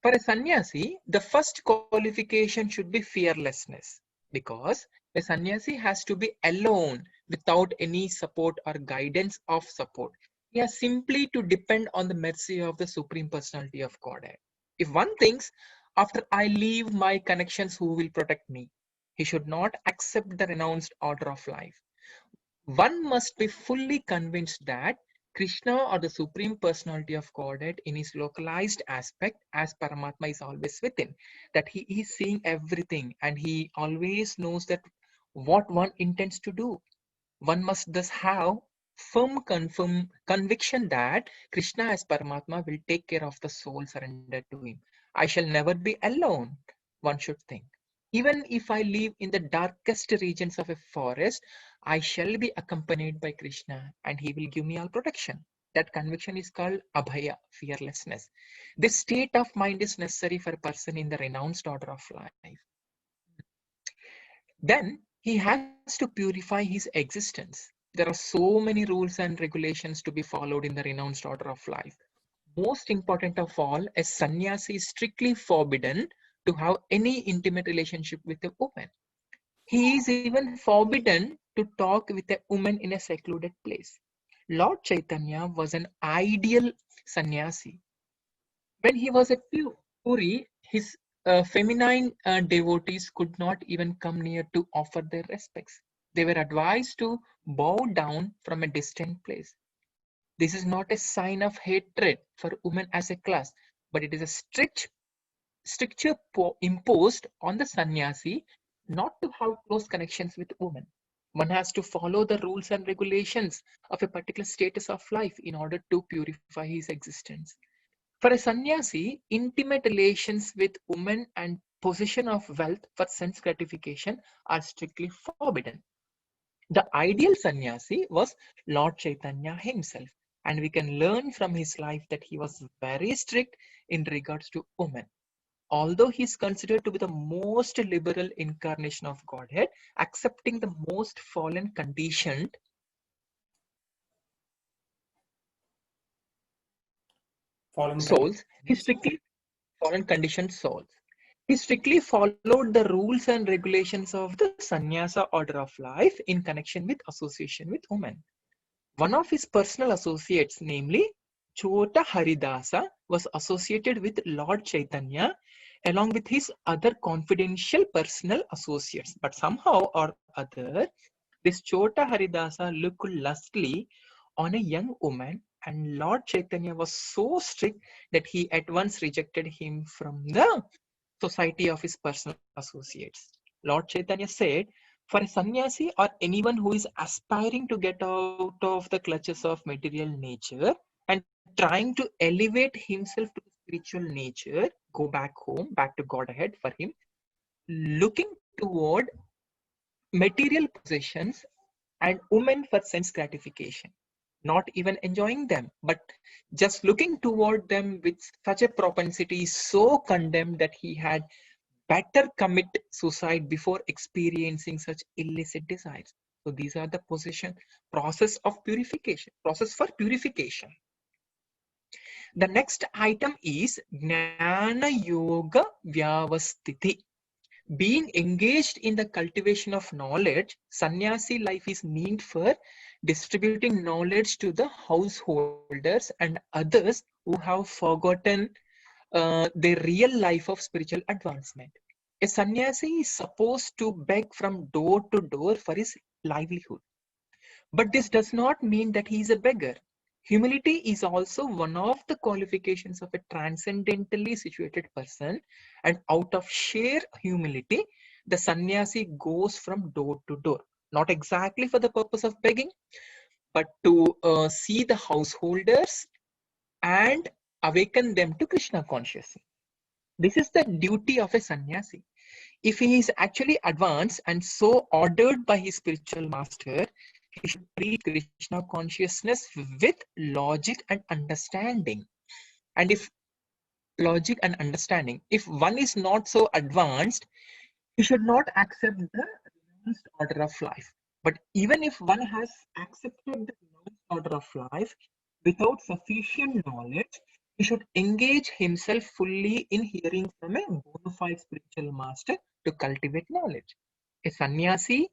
For a sannyasi, the first qualification should be fearlessness, because a sannyasi has to be alone without any support or guidance of support. He has simply to depend on the mercy of the Supreme Personality of Godhead. If one thinks, after I leave my connections, who will protect me? He should not accept the renounced order of life. One must be fully convinced that Krishna or the Supreme Personality of Godhead in his localized aspect as Paramatma is always within, that he is seeing everything and he always knows that what one intends to do. One must thus have firm conviction that Krishna as Paramatma will take care of the soul surrendered to him. I shall never be alone, one should think. Even if I live in the darkest regions of a forest, I shall be accompanied by Krishna and he will give me all protection. That conviction is called abhaya, fearlessness. This state of mind is necessary for a person in the renounced order of life. Then he has to purify his existence. There are so many rules and regulations to be followed in the renounced order of life. Most important of all, a sannyasi is strictly forbidden to have any intimate relationship with a woman. He is even forbidden to talk with a woman in a secluded place. Lord Chaitanya was an ideal sannyasi. When he was at Puri, his feminine devotees could not even come near to offer their respects. They were advised to bow down from a distant place. This is not a sign of hatred for women as a class, but it is a stricture imposed on the sannyasi not to have close connections with women. One has to follow the rules and regulations of a particular status of life in order to purify his existence. For a sannyasi, intimate relations with women and possession of wealth for sense gratification are strictly forbidden. The ideal sannyasi was Lord Chaitanya himself, and we can learn from his life that he was very strict in regards to women. Although he is considered to be the most liberal incarnation of Godhead, accepting the most fallen conditioned souls, he strictly fallen conditioned souls. He strictly followed the rules and regulations of the sannyasa order of life in connection with association with women. One of his personal associates, namely Chota Haridasa, was associated with Lord Chaitanya along with his other confidential personal associates. But somehow or other, this Chota Haridasa looked lustily on a young woman, and Lord Chaitanya was so strict that he at once rejected him from the society of his personal associates. Lord Chaitanya said, for a sannyasi or anyone who is aspiring to get out of the clutches of material nature and trying to elevate himself to the spiritual nature, go back home, back to Godhead, for him, looking toward material possessions and women for sense gratification, not even enjoying them, but just looking toward them with such a propensity so condemned that he had better commit suicide before experiencing such illicit desires. So these are the process of purification, process for purification. The next item is Jnana Yoga Vyavasthiti. Being engaged in the cultivation of knowledge, sannyasi life is meant for distributing knowledge to the householders and others who have forgotten their real life of spiritual advancement. A sannyasi is supposed to beg from door to door for his livelihood. But this does not mean that he is a beggar. Humility is also one of the qualifications of a transcendentally situated person, and out of sheer humility, the sannyasi goes from door to door, not exactly for the purpose of begging, but to see the householders and awaken them to Krishna consciousness. This is the duty of a sannyasi. If he is actually advanced and so ordered by his spiritual master, he should treat Krishna consciousness with logic and understanding. And if logic and understanding, if one is not so advanced, he should not accept the renounced order of life. But even if one has accepted the renounced order of life without sufficient knowledge, he should engage himself fully in hearing from a bona fide spiritual master to cultivate knowledge. A sannyasi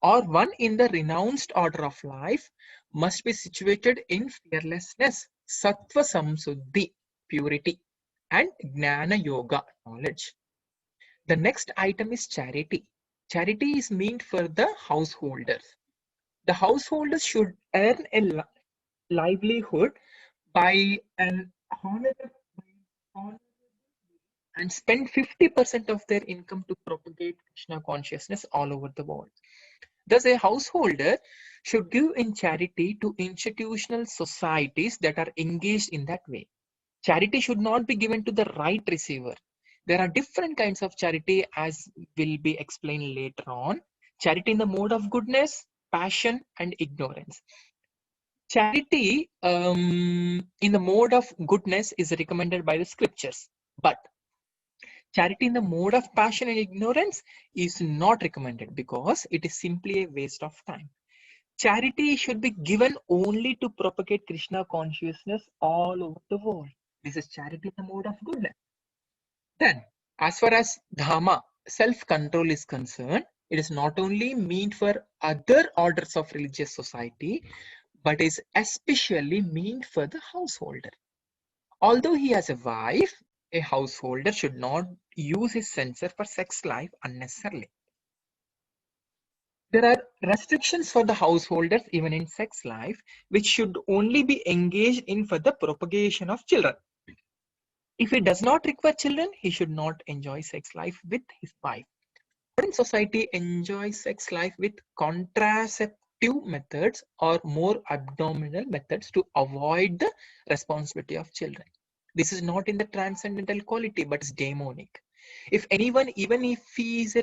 or one in the renounced order of life must be situated in fearlessness, sattva samsuddhi, purity, and jnana yoga, knowledge. The next item is charity. Charity is meant for the householders. The householders should earn a livelihood by an honorable and spend 50% of their income to propagate Krishna consciousness all over the world. Thus, a householder should give in charity to institutional societies that are engaged in that way. Charity should not be given to the right receiver. There are different kinds of charity, as will be explained later on. Charity in the mode of goodness, passion, and ignorance. Charity in the mode of goodness is recommended by the scriptures, but charity in the mode of passion and ignorance is not recommended because it is simply a waste of time. Charity should be given only to propagate Krishna consciousness all over the world. This is charity in the mode of goodness. Then, as far as Dhamma, self-control is concerned, it is not only meant for other orders of religious society, but is especially meant for the householder. Although he has a wife, a householder should not use his senses for sex life unnecessarily. There are restrictions for the householders even in sex life, which should only be engaged in for the propagation of children. If he does not require children, he should not enjoy sex life with his wife. Modern society enjoys sex life with contraceptive methods or more abdominal methods to avoid the responsibility of children. This is not in the transcendental quality, but it's demonic. If anyone, even if he is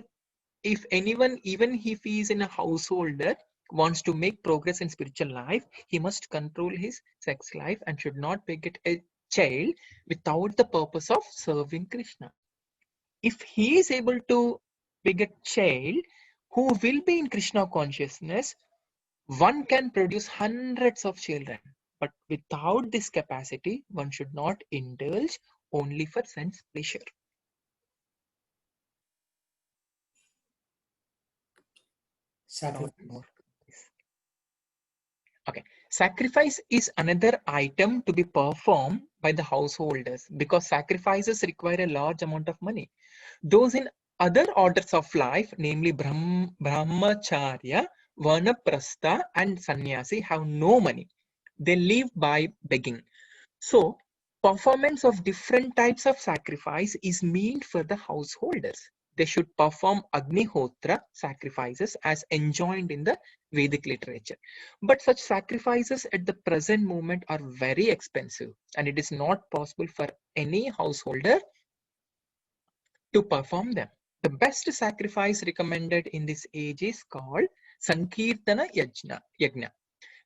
in a householder, wants to make progress in spiritual life, he must control his sex life and should not beget a child without the purpose of serving Krishna. If he is able to beget child who will be in Krishna consciousness, one can produce hundreds of children. But without this capacity, one should not indulge only for sense pleasure. Sacrifice. Okay, sacrifice is another item to be performed by the householders because sacrifices require a large amount of money. Those in other orders of life, namely Brahmacharya, Vanaprastha, and Sannyasi, have no money. They live by begging. So, performance of different types of sacrifice is meant for the householders. They should perform Agnihotra sacrifices as enjoined in the Vedic literature. But such sacrifices at the present moment are very expensive, and it is not possible for any householder to perform them. The best sacrifice recommended in this age is called Sankirtana Yajna.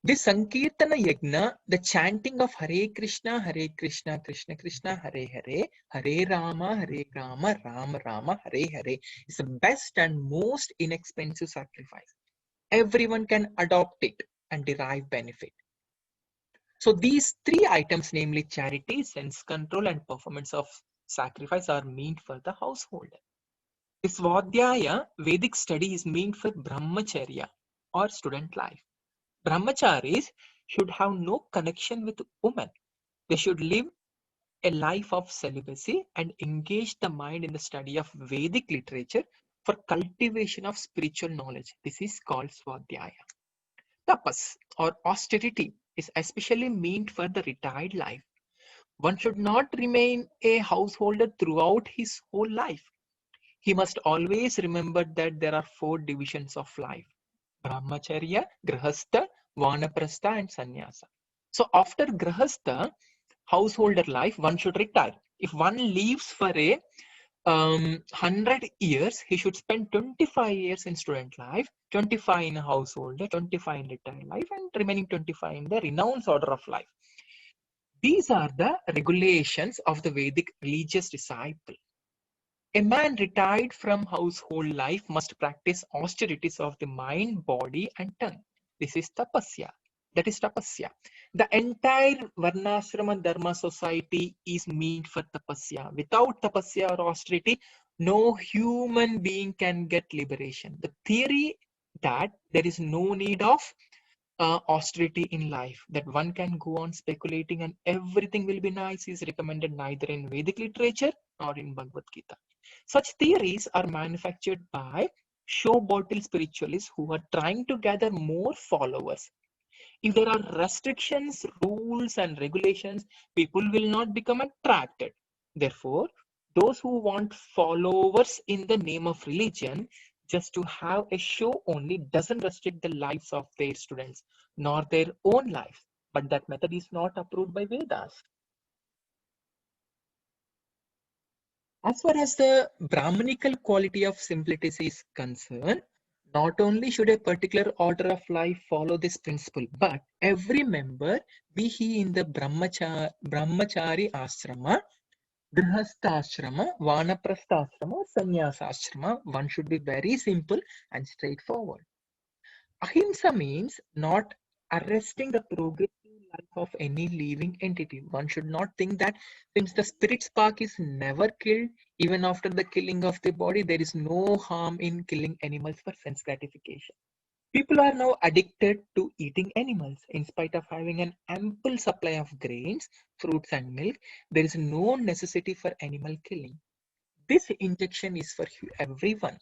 This Sankirtana Yajna, the chanting of Hare Krishna, Krishna Krishna, Hare Hare, Hare Rama, Rama Rama, Hare Hare, is the best and most inexpensive sacrifice. Everyone can adopt it and derive benefit. So these three items, namely charity, sense control, and performance of sacrifice, are meant for the householder. This Svadhyaya Vedic study is meant for Brahmacharya or student life. Brahmacharis should have no connection with women. They should live a life of celibacy and engage the mind in the study of Vedic literature for cultivation of spiritual knowledge. This is called Svadhyaya. Tapas or austerity is especially meant for the retired life. One should not remain a householder throughout his whole life. He must always remember that there are 4 divisions of life: Brahmacharya, Grihastha, Vanaprastha, and Sannyasa. So after Grihastha, householder life, one should retire. If one lives for a 100 years, he should spend 25 years in student life, 25 in a householder, 25 in retired life, and remaining 25 in the renounced order of life. These are the regulations of the Vedic religious disciple. A man retired from household life must practice austerities of the mind, body, and tongue. This is tapasya. That is tapasya. The entire Varnashrama Dharma society is meant for tapasya. Without tapasya or austerity, no human being can get liberation. The theory that there is no need of austerity in life, that one can go on speculating and everything will be nice, is recommended neither in Vedic literature nor in Bhagavad Gita. Such theories are manufactured by show bottle spiritualists who are trying to gather more followers. If there are restrictions, rules, and regulations, people will not become attracted. Therefore, those who want followers in the name of religion just to have a show only doesn't restrict the lives of their students nor their own lives. But that method is not approved by Vedas. As far as the Brahmanical quality of simplicity is concerned, not only should a particular order of life follow this principle, but every member, be he in the Brahmachari ashrama, Grihastha ashrama, Vanaprastha ashrama, Sannyasa ashrama, one should be very simple and straightforward. Ahimsa means not arresting the progressive life of any living entity. One should not think that since the spirit spark is never killed, even after the killing of the body, there is no harm in killing animals for sense gratification. People are now addicted to eating animals. In spite of having an ample supply of grains, fruits, and milk, there is no necessity for animal killing. This injection is for everyone.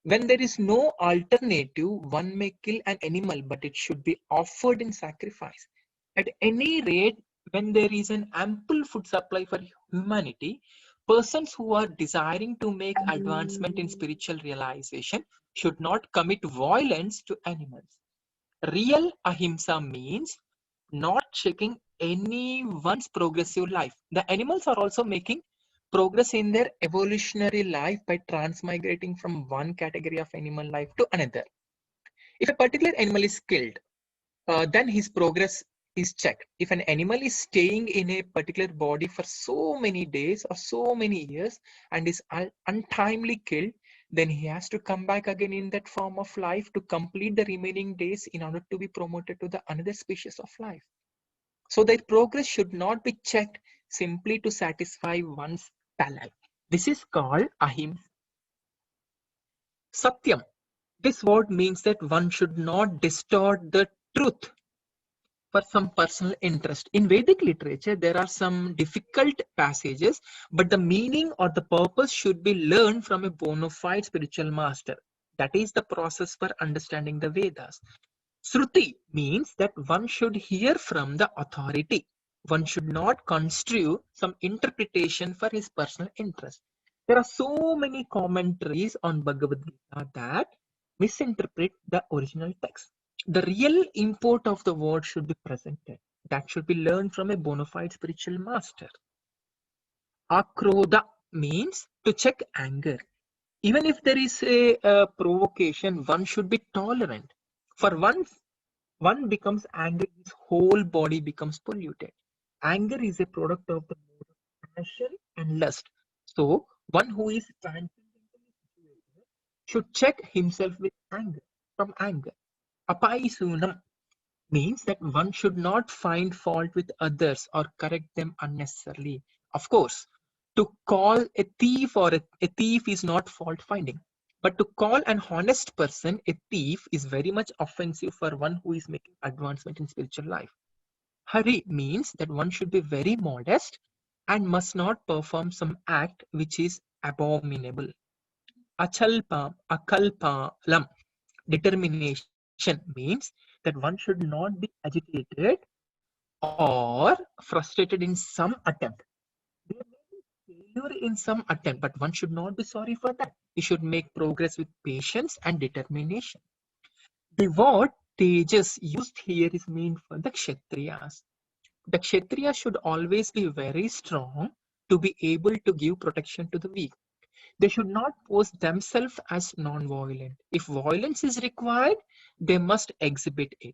When there is no alternative, one may kill an animal, but it should be offered in sacrifice. At any rate, when there is an ample food supply for humanity, persons who are desiring to make advancement in spiritual realization should not commit violence to animals. Real ahimsa means not checking anyone's progressive life. The animals are also making progress in their evolutionary life by transmigrating from one category of animal life to another. If a particular animal is killed, then his progress is checked. If an animal is staying in a particular body for so many days or so many years and is untimely killed, then he has to come back again in that form of life to complete the remaining days in order to be promoted to the another species of life. So their progress should not be checked simply to satisfy one's palate. This is called ahimsa. Satyam. This word means that one should not distort the truth for some personal interest. In Vedic literature, there are some difficult passages, but the meaning or the purpose should be learned from a bona fide spiritual master. That is the process for understanding the Vedas. Sruti means that one should hear from the authority. One should not construe some interpretation for his personal interest. There are so many commentaries on Bhagavad Gita that misinterpret the original text. The real import of the word should be presented. That should be learned from a bona fide spiritual master. Akrodha means to check anger. Even if there is a provocation, one should be tolerant. For once one becomes angry, his whole body becomes polluted. Anger is a product of the mode of passion and lust. So one who is transcendentally situated should check himself with anger, from anger. Apaisunam means that one should not find fault with others or correct them unnecessarily. Of course, to call a thief or a thief is not fault finding. But to call an honest person a thief is very much offensive for one who is making advancement in spiritual life. Hari means that one should be very modest and must not perform some act which is abominable. Akalpalam, determination means that one should not be agitated or frustrated in some attempt. There may be failure in some attempt, but one should not be sorry for that. You should make progress with patience and determination. The word tejas used here is meant for the Kshatriyas. The Kshatriya should always be very strong to be able to give protection to the weak. They should not pose themselves as non-violent. If violence is required, they must exhibit it.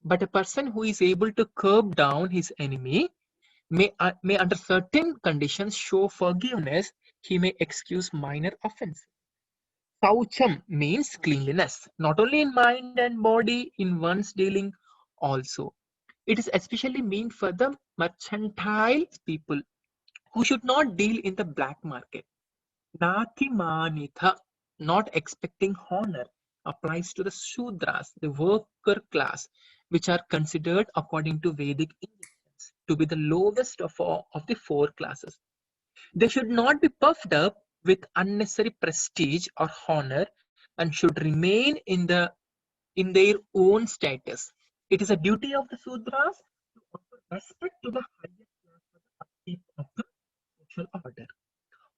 But a person who is able to curb down his enemy may under certain conditions show forgiveness. He may excuse minor offense. Saucham means cleanliness, not only in mind and body, in one's dealing also. It is especially meant for the mercantile people who should not deal in the black market. Natimanitha, not expecting honor, applies to the Shudras, the worker class, which are considered according to Vedic intelligence to be the lowest of the four classes. They should not be puffed up with unnecessary prestige or honor and should remain in their own status. It is a duty of the Sudras to offer respect to the highest class for the upkeep of the social order.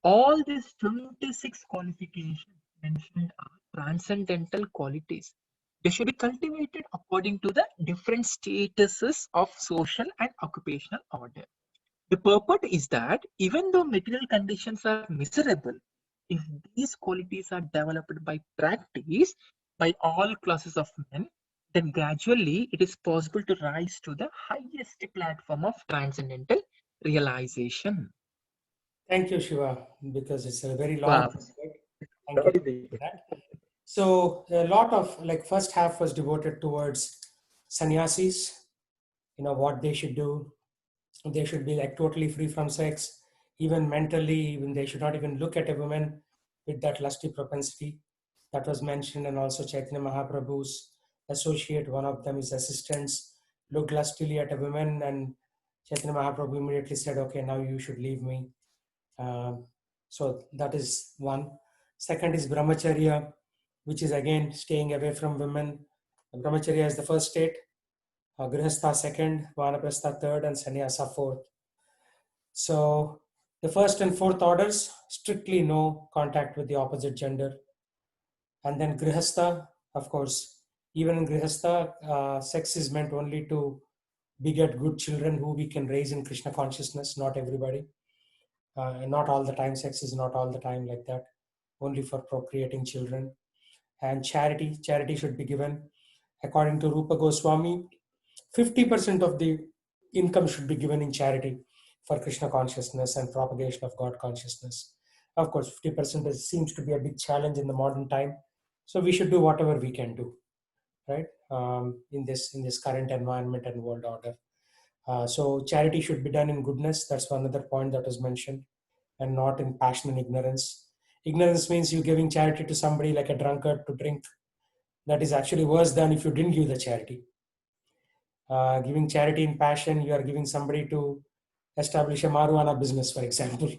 All these 26 qualifications mentioned are transcendental qualities. They should be cultivated according to the different statuses of social and occupational order. The purport is that even though material conditions are miserable, if these qualities are developed by practice by all classes of men, then gradually it is possible to rise to the highest platform of transcendental realization. Thank you, Shiva, because it's a very long Wow. topic. Thank you for that. So a lot of like first half was devoted towards sannyasis, what they should do. They should be like totally free from sex, even mentally, even they should not even look at a woman with that lusty propensity. That was mentioned, and also Chaitanya Mahaprabhu's associate, one of them, his assistants, looked lustily at a woman, and Chaitanya Mahaprabhu immediately said, "Okay, now you should leave me." So that is one. Second is brahmacharya, which is again staying away from women. Brahmacharya is the first state. Grihastha second, Vanaprastha third, and Sannyasa fourth. So the first and fourth orders, strictly no contact with the opposite gender. And then Grihastha, of course, even in Grihastha, sex is meant only to beget good children who we can raise in Krishna consciousness, not everybody. And not all the time, sex is not all the time like that, only for procreating children. And charity should be given. According to Rupa Goswami, 50% of the income should be given in charity for Krishna consciousness and propagation of God consciousness. Of course, 50% seems to be a big challenge in the modern time. So we should do whatever we can do, right? In this current environment and world order. So charity should be done in goodness. That's one other point that was mentioned, and not in passion and ignorance. Ignorance means you giving charity to somebody like a drunkard to drink. That is actually worse than if you didn't give the charity. Giving charity in passion, you are giving somebody to establish a marijuana business, for example.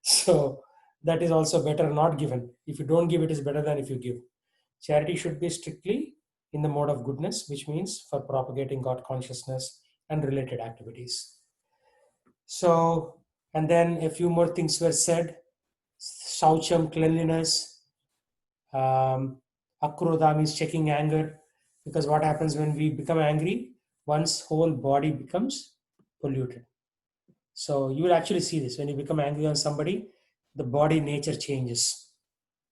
So that is also better not given. If you don't give, it is better than if you give. Charity should be strictly in the mode of goodness, which means for propagating God consciousness and related activities. So, and then a few more things were said. Shaucham, cleanliness. Akrodha means checking anger, because what happens when we become angry, one's whole body becomes polluted. So you will actually see this when you become angry on somebody, the body nature changes,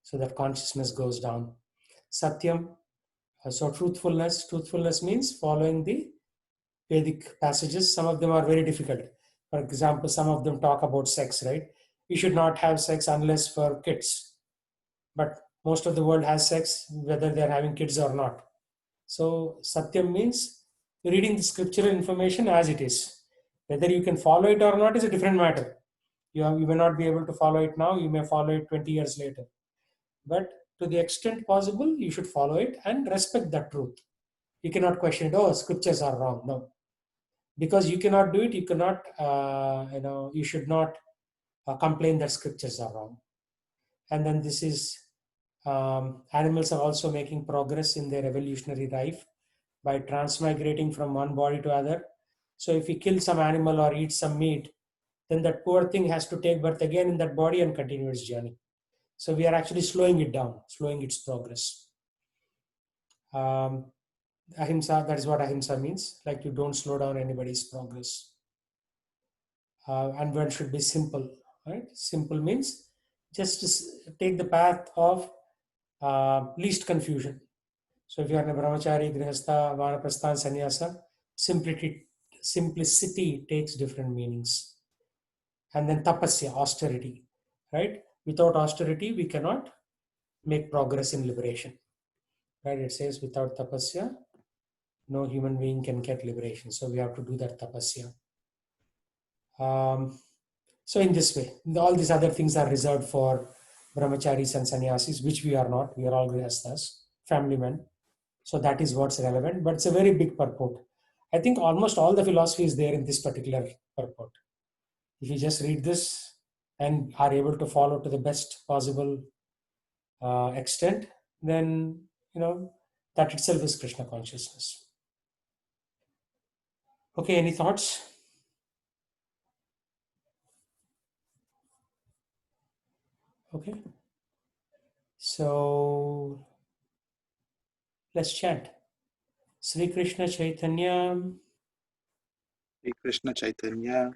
so that consciousness goes down. Satyam, so truthfulness means following the Vedic passages. Some of them are very difficult. For example, some of them talk about sex, right? You should not have sex unless for kids, but most of the world has sex whether they're having kids or not. So Satyam means reading the scriptural information as it is. Whether you can follow it or not is a different matter. You may not be able to follow it now, you may follow it 20 years later. But to the extent possible, you should follow it and respect that truth. You cannot question it, oh, scriptures are wrong. No. Because you cannot do it, you cannot, you should not complain that scriptures are wrong. And then this is, animals are also making progress in their evolutionary life by transmigrating from one body to other. So if we kill some animal or eat some meat, then that poor thing has to take birth again in that body and continue its journey. So we are actually slowing it down, slowing its progress. Ahimsa, that is what ahimsa means, like you don't slow down anybody's progress. And one should be simple, right? Simple means just to take the path of least confusion. So if you are in a brahmachari, grihastha, vanaprastha, sannyasa, simplicity takes different meanings. And then tapasya, austerity, right? Without austerity, we cannot make progress in liberation, right? It says without tapasya, no human being can get liberation. So we have to do that tapasya. So in this way, all these other things are reserved for brahmacharis and sannyasis, which we are not. We are all grihasthas, family men. So that is what's relevant, but it's a very big purport. I think almost all the philosophy is there in this particular purport. If you just read this and are able to follow to the best possible extent, then that itself is Krishna consciousness. Okay, any thoughts? Okay, so let's chant. Sri Krishna Chaitanya, Sri Krishna Chaitanya,